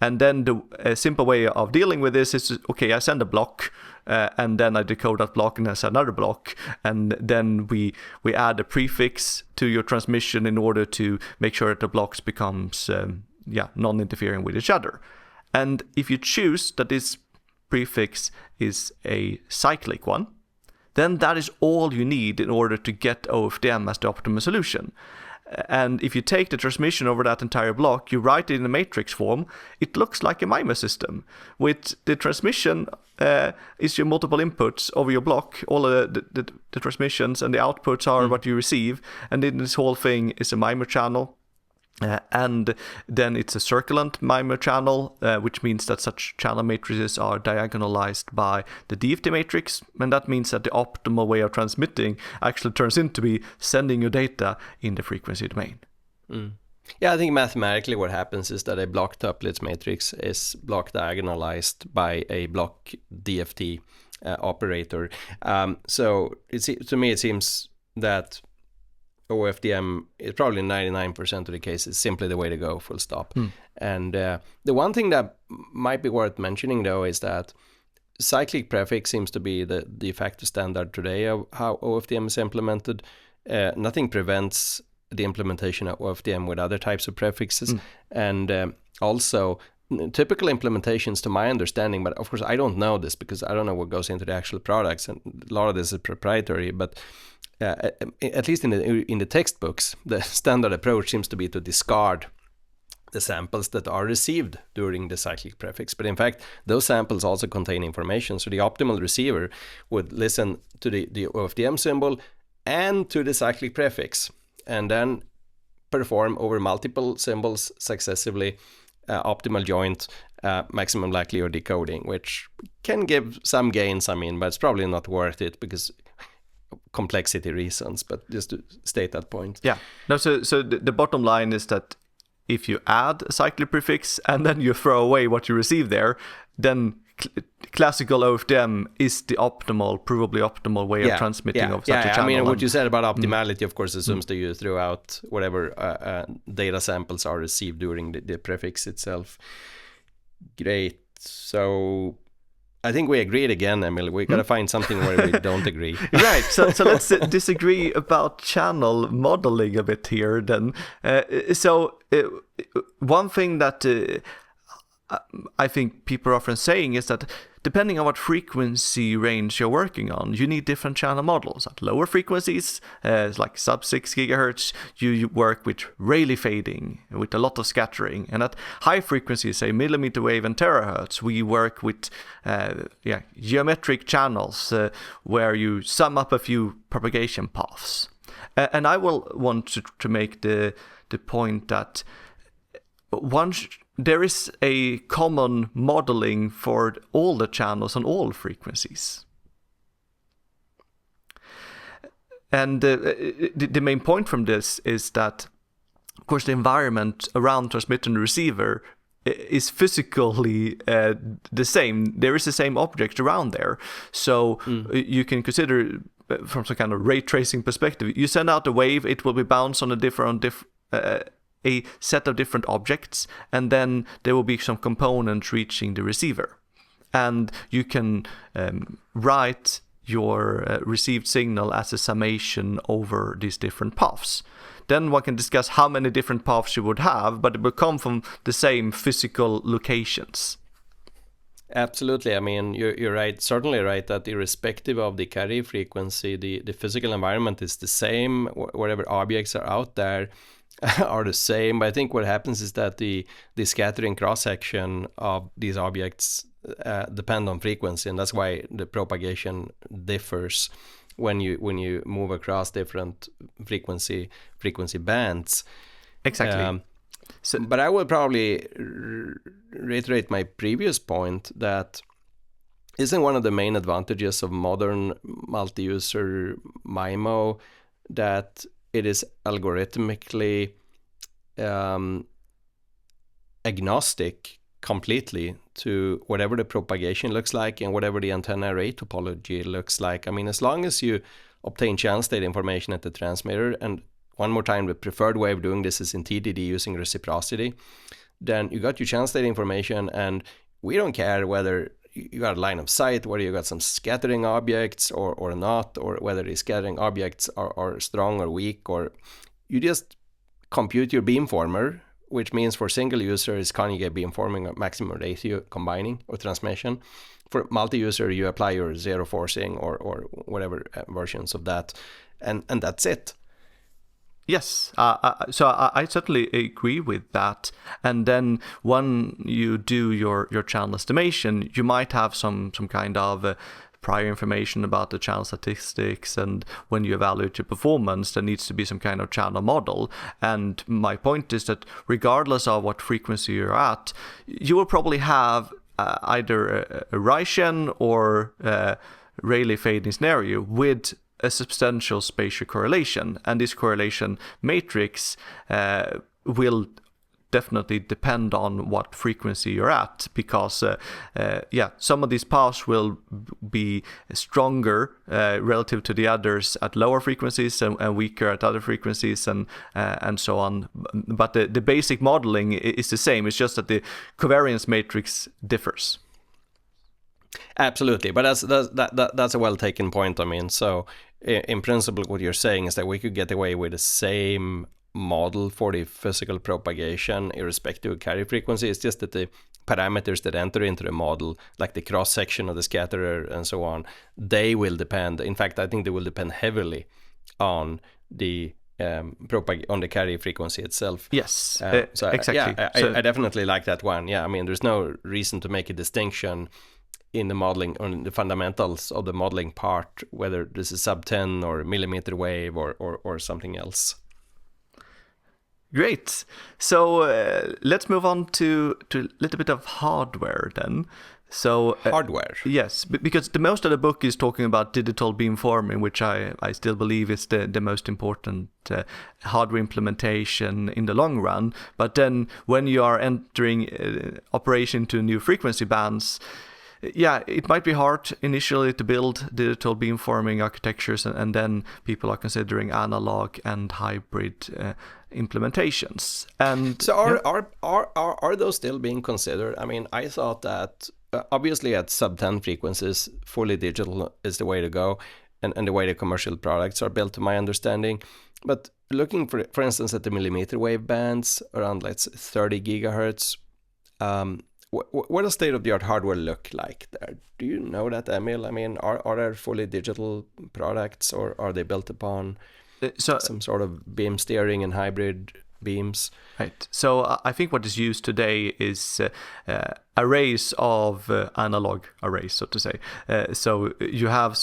And then the simple way of dealing with this is, okay, I send a block, and then I decode that block and I send another block, and then we add a prefix to your transmission in order to make sure that the blocks becomes non-interfering with each other. And if you choose that this prefix is a cyclic one, then that is all you need in order to get OFDM as the optimal solution. And if you take the transmission over that entire block, you write it in a matrix form, it looks like a MIMO system. With the transmission is your multiple inputs over your block, all of the transmissions, and the outputs are what you receive. And then this whole thing is a MIMO channel. And then it's a circulant MIMO channel, which means that such channel matrices are diagonalized by the DFT matrix, and that means that the optimal way of transmitting actually turns into be sending your data in the frequency domain. Yeah, I think mathematically what happens is that a block tuplets matrix is block diagonalized by a block DFT operator. So to me it seems that OFDM is probably 99% of the cases simply the way to go, full stop. And the one thing that might be worth mentioning, though, is that cyclic prefix seems to be the de facto standard today of how OFDM is implemented. Nothing prevents the implementation of OFDM with other types of prefixes. And also, typical implementations, to my understanding, but of course I don't know this because I don't know what goes into the actual products, and a lot of this is proprietary, but at least in the textbooks, the standard approach seems to be to discard the samples that are received during the cyclic prefix. But in fact, those samples also contain information. So the optimal receiver would listen to the OFDM symbol and to the cyclic prefix, and then perform over multiple symbols successively optimal joint, maximum likelihood decoding, which can give some gains, but it's probably not worth it because complexity reasons, but just to state that point. Yeah. No, so the bottom line is that if you add a cyclic prefix and then you throw away what you receive there, then classical OFDM is the provably optimal way of transmitting of such a channel. What you said about optimality, of course, assumes that you throw out whatever data samples are received during the prefix itself. Great. So I think we agreed again, Emil. We got to find something where we don't agree. Right. So let's disagree about channel modeling a bit here then. One thing that I think people are often saying is that depending on what frequency range you're working on, you need different channel models. At lower frequencies, like sub 6 gigahertz, you work with Rayleigh fading, with a lot of scattering. And at high frequencies, say millimeter wave and terahertz, we work with geometric channels where you sum up a few propagation paths. And I will want to make the point that there is a common modeling for all the channels on all frequencies. And the main point from this is that, of course, the environment around transmitter and receiver is physically the same. There is the same object around there. So you can consider, from some kind of ray tracing perspective, you send out a wave, it will be bounced on a set of different objects, and then there will be some components reaching the receiver. And you can write your received signal as a summation over these different paths. Then one can discuss how many different paths you would have, but it will come from the same physical locations. Absolutely. You're right, certainly right, that irrespective of the carrier frequency, the physical environment is the same wherever objects are out there. are the same. But I think what happens is that the scattering cross-section of these objects depend on frequency, and that's why the propagation differs when you move across different frequency bands. Exactly. But I will probably reiterate my previous point that isn't one of the main advantages of modern multi-user MIMO that it is algorithmically agnostic completely to whatever the propagation looks like and whatever the antenna array topology looks like. I mean, as long as you obtain channel state information at the transmitter, and one more time, the preferred way of doing this is in TDD using reciprocity, then you got your channel state information, and we don't care whether you got a line of sight, whether you got some scattering objects or not, or whether the scattering objects are strong or weak, or you just compute your beamformer, which means for single user is conjugate beamforming or maximum ratio combining or transmission. For multi-user, you apply your zero forcing or whatever versions of that, and that's it. Yes, so I certainly agree with that. And then when you do your channel estimation, you might have some kind of prior information about the channel statistics, and when you evaluate your performance, there needs to be some kind of channel model. And my point is that regardless of what frequency you're at, you will probably have either a Rayschen or Rayleigh fading scenario with a substantial spatial correlation, and this correlation matrix will definitely depend on what frequency you're at, because some of these paths will be stronger relative to the others at lower frequencies and weaker at other frequencies, and so on. But the basic modeling is the same. It's just that the covariance matrix differs. Absolutely, but that's a well taken point. I mean, so in principle, what you're saying is that we could get away with the same model for the physical propagation irrespective of carrier frequency. It's just that the parameters that enter into the model, like the cross section of the scatterer and so on, they will depend. In fact, I think they will depend heavily on the on the carrier frequency itself. Yes, exactly. Yeah, I definitely like that one. Yeah, I mean, there's no reason to make a distinction in the modeling, on the fundamentals of the modeling part, whether this is sub 10 or millimeter wave or something else. Great. So let's move on to a little bit of hardware then. So hardware. Yes, because the most of the book is talking about digital beamforming, which I still believe is the most important hardware implementation in the long run. But then when you are entering operation to new frequency bands, it might be hard initially to build digital beamforming architectures, and then people are considering analog and hybrid implementations. And so are those still being considered? I mean, I thought that obviously at sub 10 frequencies, fully digital is the way to go, and the way the commercial products are built, to my understanding. But looking for instance at the millimeter wave bands around, let's say, 30 gigahertz. What does state-of-the-art hardware look like there? Do you know that, Emil? I mean, are there fully digital products, or are they built upon some sort of beam steering and hybrid beams? Right. So I think what is used today is arrays of analog arrays, so to say. So you have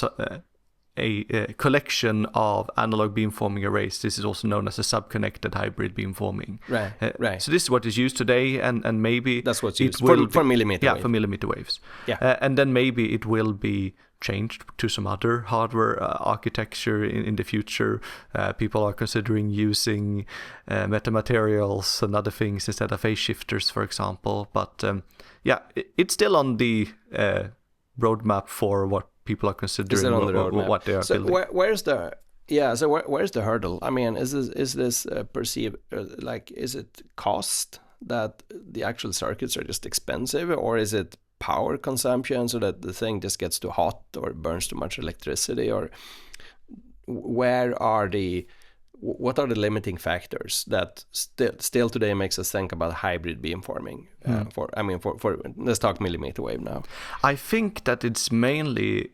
a collection of analog beamforming arrays. This is also known as a subconnected hybrid beamforming. Right. So this is what is used today, and maybe that's what's used for millimeter wave. Yeah, for millimeter waves. Yeah. And then maybe it will be changed to some other hardware architecture in the future. People are considering using metamaterials and other things instead of phase shifters, for example. But it's still on the roadmap for what people are considering, what they are building. Where's the hurdle? I mean, is this perceived like, is it cost that the actual circuits are just expensive, or is it power consumption so that the thing just gets too hot or burns too much electricity, or what are the limiting factors that still today makes us think about hybrid beamforming? For let's talk millimeter wave now. I think that it's mainly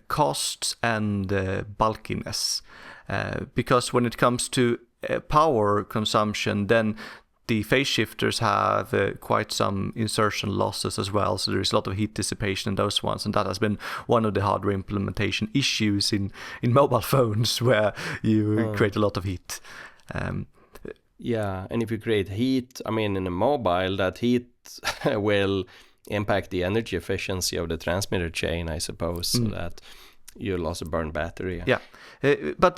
costs and bulkiness, because when it comes to power consumption, then the phase shifters have quite some insertion losses as well, so there is a lot of heat dissipation in those ones, and that has been one of the hardware implementation issues in mobile phones, where you create a lot of heat. Yeah, and if you create heat, I mean, in a mobile, that heat will impact the energy efficiency of the transmitter chain, I suppose, so that you'll also burn battery. Yeah, but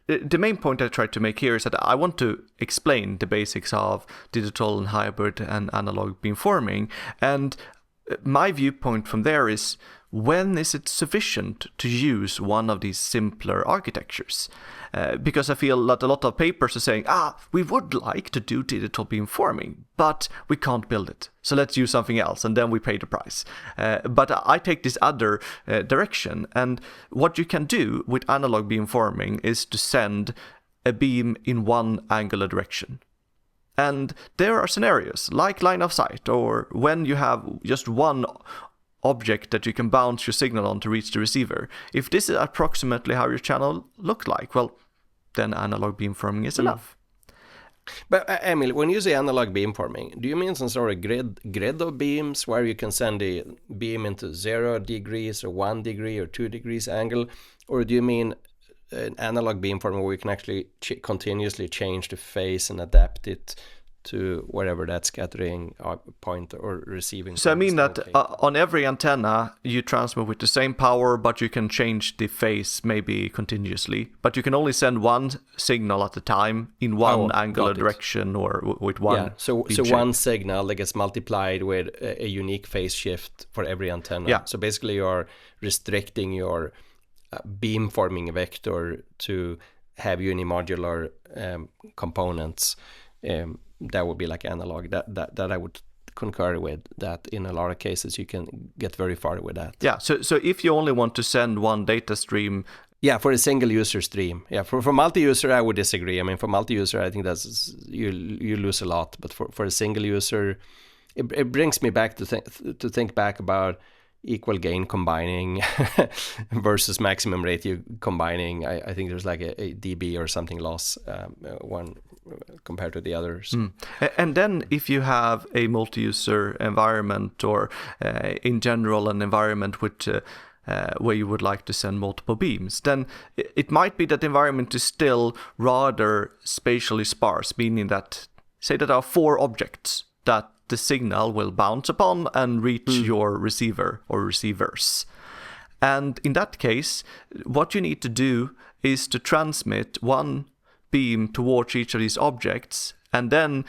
the main point I tried to make here is that I want to explain the basics of digital and hybrid and analog beamforming. And my viewpoint from there is, when is it sufficient to use one of these simpler architectures? Because I feel that a lot of papers are saying, we would like to do digital beamforming, but we can't build it. So let's use something else, and then we pay the price. But I take this other direction. And what you can do with analog beamforming is to send a beam in one angular direction. And there are scenarios like line of sight, or when you have just one object that you can bounce your signal on to reach the receiver. If this is approximately how your channel looked like, well, then analog beamforming is enough. But Emil, when you say analog beamforming, do you mean some sort of grid of beams where you can send the beam into 0 degrees or 1 degree or 2 degrees angle? Or do you mean an analog beamforming where you can actually continuously change the phase and adapt it to wherever that scattering point or receiving? So I mean that on every antenna you transmit with the same power, but you can change the phase maybe continuously. But you can only send one signal at a time in one angular direction or with one. Yeah, so one signal that gets multiplied with a unique phase shift for every antenna. Yeah. So basically you're restricting your beamforming vector to have unimodular components. That would be like analog. That I would concur with, that in a lot of cases you can get very far with that. Yeah, so if you only want to send one data stream... Yeah, for a single user stream. Yeah, for multi-user I would disagree. I mean, for multi-user I think that's you lose a lot, but for a single user, it brings me back to think back about equal gain combining versus maximum ratio combining. I think there's like a dB or something loss one compared to the others. And then if you have a multi-user environment, or in general an environment with where you would like to send multiple beams, then it might be that the environment is still rather spatially sparse, meaning that, say that there are 4 objects that the signal will bounce upon and reach your receiver or receivers. And in that case, what you need to do is to transmit one beam towards each of these objects, and then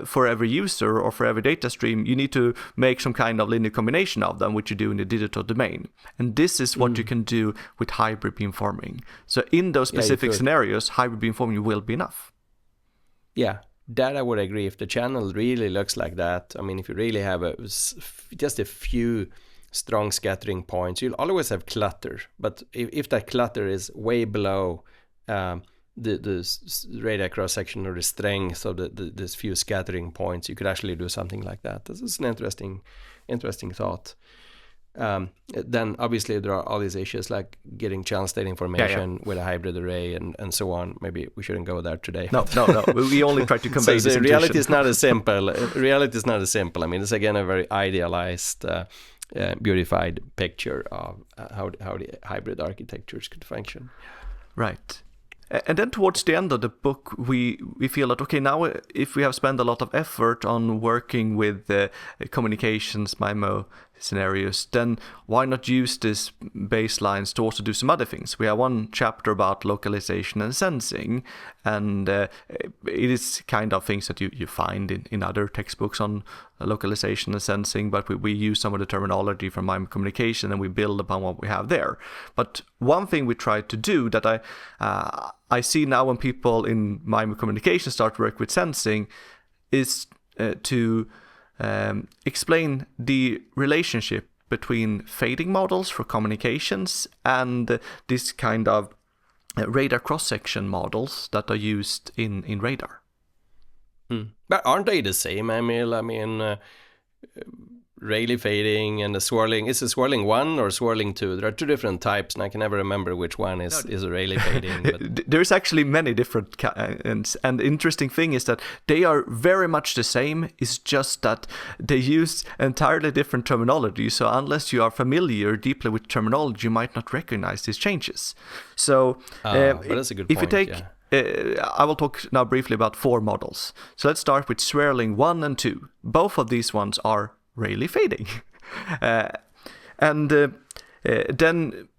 for every user or for every data stream, you need to make some kind of linear combination of them, which you do in the digital domain. And this is what you can do with hybrid beamforming. So in those specific scenarios, hybrid beamforming will be enough. Yeah. That I would agree. If the channel really looks like that, I mean, if you really have just a few strong scattering points, you'll always have clutter. But if that clutter is way below the radii cross section or the strength of this few scattering points, you could actually do something like that. This is an interesting thought. Then obviously there are all these issues like getting channel state information with a hybrid array and so on. Maybe we shouldn't go there today. No. We only try to convey this reality is not as simple. Reality is not as simple. I mean, it's again a very idealized, beautified picture of how the hybrid architectures could function. Right. And then towards the end of the book, we feel that, okay, now if we have spent a lot of effort on working with communications, MIMO scenarios, then why not use these baselines to also do some other things? We have one chapter about localization and sensing, and it is kind of things that you find in other textbooks on localization and sensing, but we use some of the terminology from MIMO communication and we build upon what we have there. But one thing we try to do that I see now when people in MIMO communication start to work with sensing is to explain the relationship between fading models for communications and this kind of radar cross-section models that are used in radar. But aren't they the same, Emil? I mean, Rayleigh fading and the swirling. Is it swirling 1 or swirling 2? There are 2 different types, and I can never remember which one is a Rayleigh fading. But there's actually many different kinds, and the interesting thing is that they are very much the same. It's just that they use entirely different terminology. So unless you are familiar deeply with terminology, you might not recognize these changes. So but that's a good point. If you take I will talk now briefly about 4 models. So let's start with swirling 1 and 2. Both of these ones are Rayleigh fading. Then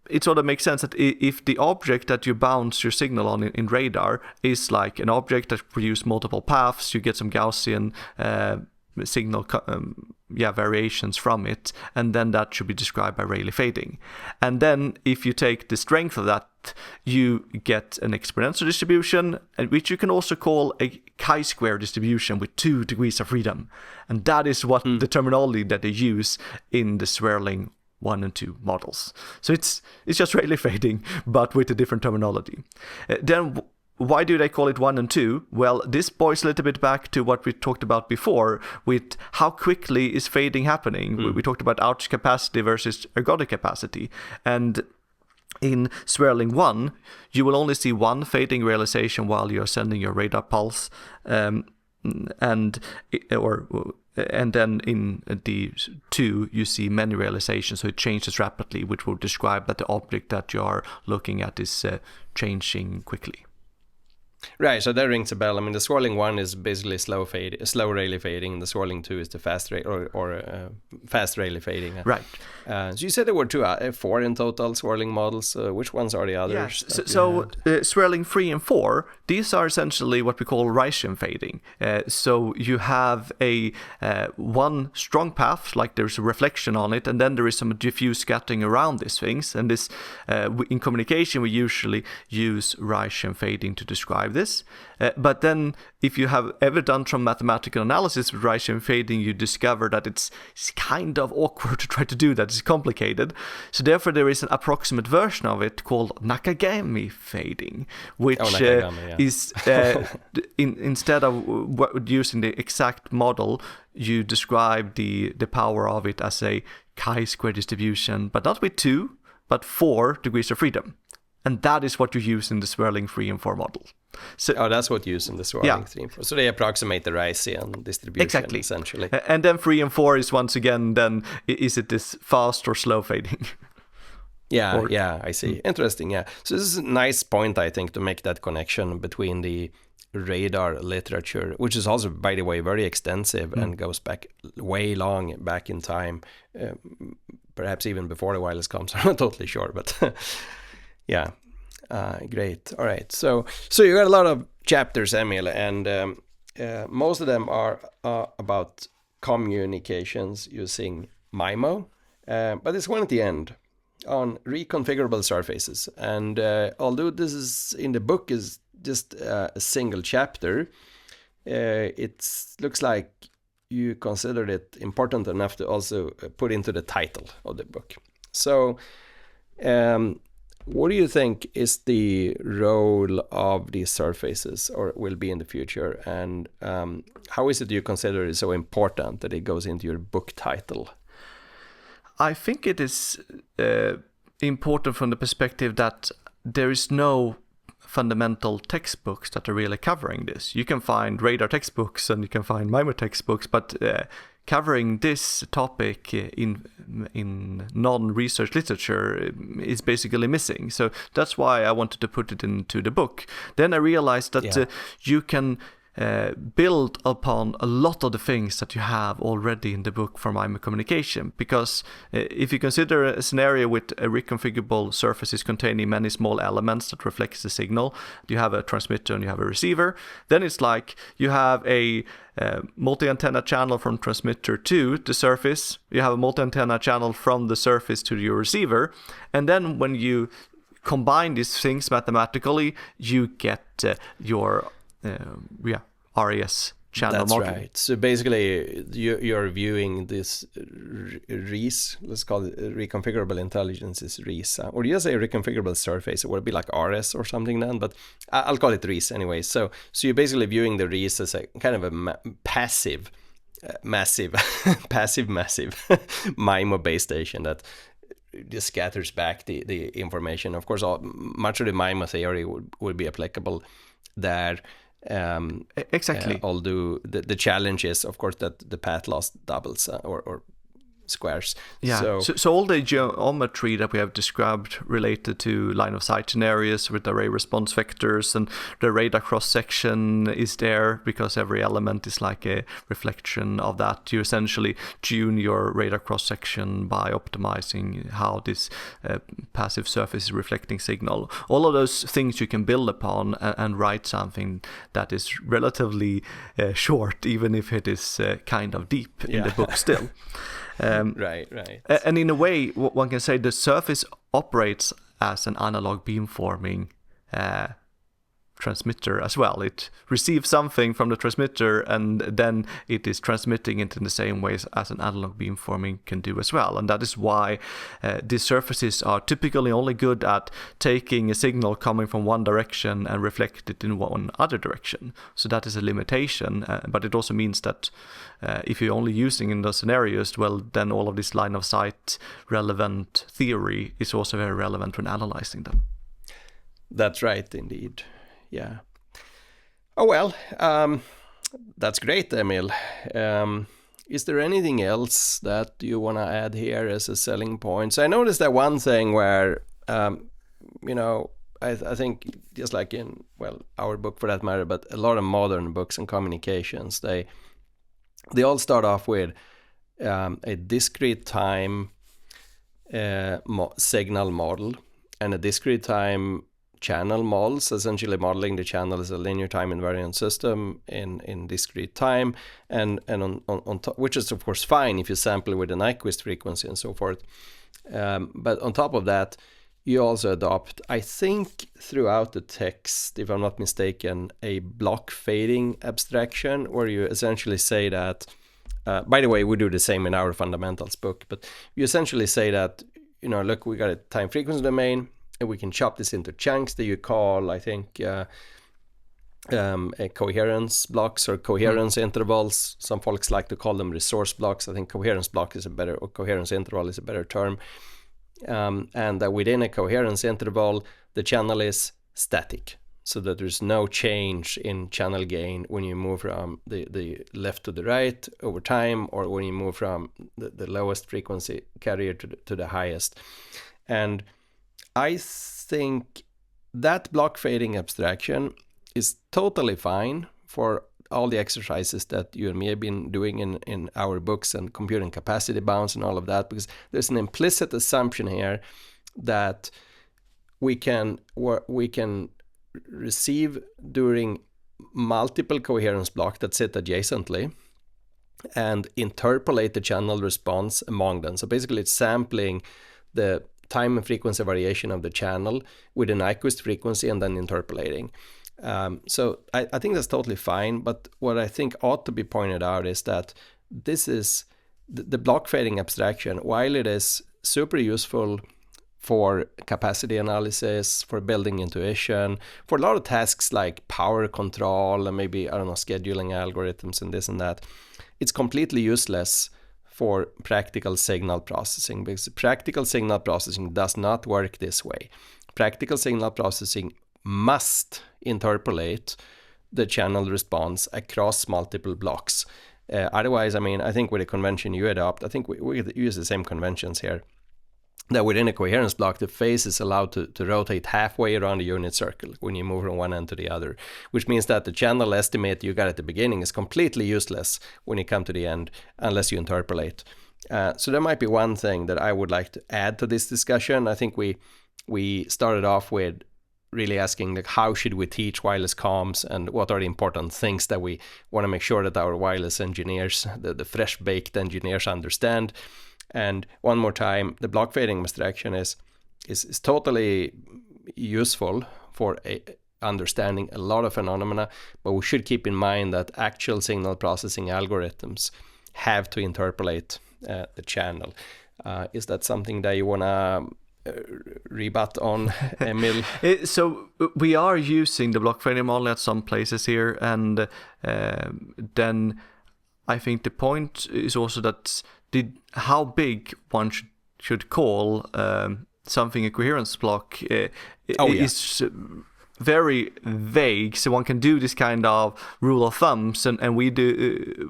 it sort of makes sense that if the object that you bounce your signal on in radar is like an object that produces multiple paths, you get some Gaussian signal variations from it, and then that should be described by Rayleigh fading. And then if you take the strength of that, you get an exponential distribution, which you can also call a chi-square distribution with 2 degrees of freedom. And that is what the terminology that they use in the swirling 1 and 2 models. So it's just Rayleigh fading, but with a different terminology. Then why do they call it 1 and 2? Well, this boils a little bit back to what we talked about before with how quickly is fading happening. We talked about outage capacity versus ergodic capacity. And in swirling 1, you will only see 1 fading realization while you're sending your radar pulse. And then in the 2, you see many realizations. So it changes rapidly, which will describe that the object that you are looking at is changing quickly. Right, so that rings a bell. I mean, the swirling 1 is basically slow Rayleigh fading, and the swirling 2 is the fast fast Rayleigh fading. Right. So you said there were 4 in total swirling models. Which ones are the others? Yeah. Swirling 3 and 4, these are essentially what we call Rayleigh fading. So you have a one strong path, like there's a reflection on it, and then there is some diffuse scattering around these things. And this, in communication, we usually use Rayleigh fading to describe this. But then if you have ever done some mathematical analysis with Rayleigh fading, you discover that it's kind of awkward to try to do that. It's complicated. So therefore there is an approximate version of it called Nakagami fading, which is instead of using the exact model, you describe the power of it as a chi-square distribution, but not with 2, but 4 degrees of freedom. And that is what you use in the swirling 3 and 4 model. So, that's what you use in the swirling 3 and 4. So they approximate the Rayleigh distribution, exactly. Essentially. And then 3 and 4 is once again, then, is it this fast or slow fading? I see. Interesting, yeah. So this is a nice point, I think, to make that connection between the radar literature, which is also, by the way, very extensive and goes back way long back in time, perhaps even before the wireless comms. I'm not totally sure, but... Yeah, great. All right. So you got a lot of chapters, Emil, and most of them are about communications using MIMO, but there's one at the end on reconfigurable surfaces. And although this is in the book is just a single chapter, it looks like you considered it important enough to also put into the title of the book. So... what do you think is the role of these surfaces, or will be in the future, and how is it you consider it so important that it goes into your book title? I think it is important from the perspective that there is no fundamental textbooks that are really covering this. You can find radar textbooks and you can find MIMO textbooks, but covering this topic in non-research literature is basically missing. So that's why I wanted to put it into the book. Then I realized that you can build upon a lot of the things that you have already in the book for MIMO communication. Because if you consider a scenario with a reconfigurable surfaces containing many small elements that reflects the signal, you have a transmitter and you have a receiver, then it's like you have a multi-antenna channel from transmitter to the surface, you have a multi-antenna channel from the surface to your receiver, and then when you combine these things mathematically, you get your RAS channel model. That's right. So basically, you're viewing this RIS, let's call it reconfigurable intelligence is RIS, or you say reconfigurable surface, it would be like RS or something then, but I'll call it RIS anyway. So you're basically viewing the RIS as a kind of a passive massive, passive massive MIMO base station that just scatters back the information. Of course, much of the MIMO theory would be applicable there. Exactly. Although the challenge is, of course, that the path loss doubles or squares. Yeah. So all the geometry that we have described related to line of sight scenarios with array response vectors and the radar cross section is there because every element is like a reflection of that. You essentially tune your radar cross section by optimizing how this passive surface is reflecting signal. All of those things you can build upon and write something that is relatively short, even if it is kind of deep in the book still. Right. And in a way, one can say the surface operates as an analog beamforming transmitter as well. It receives something from the transmitter and then it is transmitting it in the same ways as an analog beamforming can do as well. And that is why these surfaces are typically only good at taking a signal coming from one direction and reflect it in one other direction. So that is a limitation, but it also means that if you're only using in those scenarios, well, then all of this line of sight relevant theory is also very relevant when analyzing them. That's right, indeed. Yeah. Oh, well, that's great, Emil. Is there anything else that you want to add here as a selling point? So I noticed that one thing where, I think just like in, our book for that matter, but a lot of modern books and communications, they all start off with a discrete time signal model and a discrete time channel models, essentially modeling the channel as a linear time invariant system in discrete time, and on top, which is of course fine if you sample with a Nyquist frequency and so forth. But on top of that, you also adopt, I think throughout the text, if I'm not mistaken, a block fading abstraction where you essentially say that, by the way, we do the same in our fundamentals book, but you essentially say that, look, we got a time frequency domain, and we can chop this into chunks that you call, I think, coherence blocks or coherence intervals. Some folks like to call them resource blocks. I think coherence block is or coherence interval is a better term. And within a coherence interval, the channel is static, so that there's no change in channel gain when you move from the left to the right over time, or when you move from the lowest frequency carrier to the highest. And I think that block fading abstraction is totally fine for all the exercises that you and me have been doing in our books and computing capacity bounds and all of that, because there's an implicit assumption here that we can receive during multiple coherence blocks that sit adjacently and interpolate the channel response among them. So basically it's sampling the time and frequency variation of the channel with a Nyquist frequency and then interpolating. So I think that's totally fine, but what I think ought to be pointed out is that this is the block fading abstraction, while it is super useful for capacity analysis, for building intuition, for a lot of tasks like power control and maybe, scheduling algorithms and this and that, it's completely useless for practical signal processing, because practical signal processing does not work this way. Practical signal processing must interpolate the channel response across multiple blocks. Otherwise, I think with the convention you adopt, I think we use the same conventions here, that within a coherence block, the phase is allowed to rotate halfway around the unit circle when you move from one end to the other, which means that the channel estimate you got at the beginning is completely useless when you come to the end unless you interpolate. So there might be one thing that I would like to add to this discussion. I think we started off with really asking, like, how should we teach wireless comms and what are the important things that we want to make sure that our wireless engineers, the fresh-baked engineers, understand. And one more time, the block fading abstraction is totally useful for understanding a lot of phenomena, but we should keep in mind that actual signal processing algorithms have to interpolate the channel. Is that something that you want to rebut on, Emil? So we are using the block fading model at some places here, and then I think the point is also that how big one should call something a coherence block is very vague. So one can do this kind of rule of thumbs, and we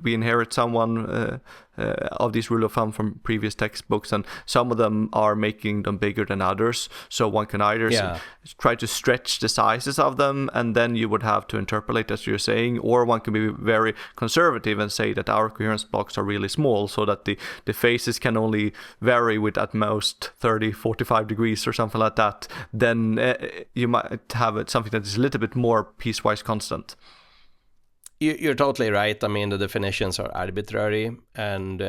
inherit someone of these rule of thumb from previous textbooks, and some of them are making them bigger than others. So one can either try to stretch the sizes of them, and then you would have to interpolate as you're saying, or one can be very conservative and say that our coherence blocks are really small, so that the phases can only vary with at most 30-45 degrees or something like that. Then you might have something that is a little bit more piecewise constant. You're totally right. I mean, the definitions are arbitrary, and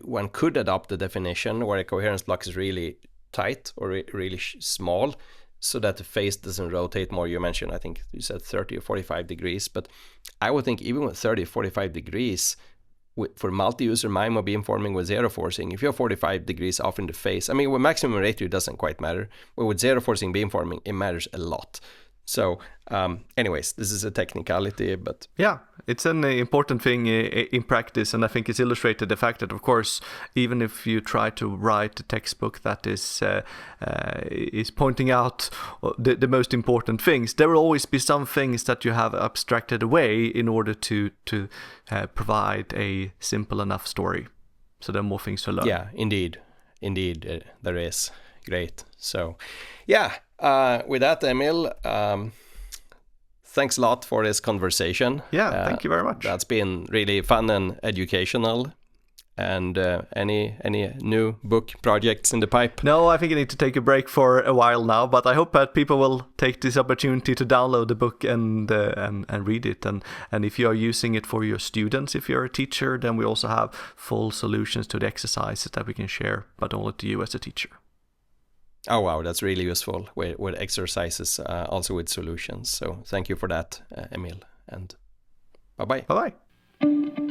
one could adopt the definition where a coherence block is really tight or really small, so that the phase doesn't rotate more. You mentioned, I think you said 30 or 45 degrees, but I would think even with 30 or 45 degrees, for multi-user MIMO beamforming with zero forcing, if you're 45 degrees off in the phase, I mean, with maximum ratio, it doesn't quite matter, but with zero forcing beamforming, it matters a lot. So anyways, this is a technicality, but yeah, it's an important thing in practice, and I think it's illustrated the fact that, of course, even if you try to write a textbook that is pointing out the most important things, there will always be some things that you have abstracted away in order to provide a simple enough story. So there are more things to learn. Yeah, indeed, there is. Great. So, yeah. With that, Emil, thanks a lot for this conversation. Yeah, thank you very much. That's been really fun and educational. And any new book projects in the pipe? No, I think I need to take a break for a while now, but I hope that people will take this opportunity to download the book and read it. And if you are using it for your students, if you're a teacher, then we also have full solutions to the exercises that we can share, but only to you as a teacher. Oh, wow, that's really useful with exercises, also with solutions. So thank you for that, Emil, and bye-bye. Bye-bye.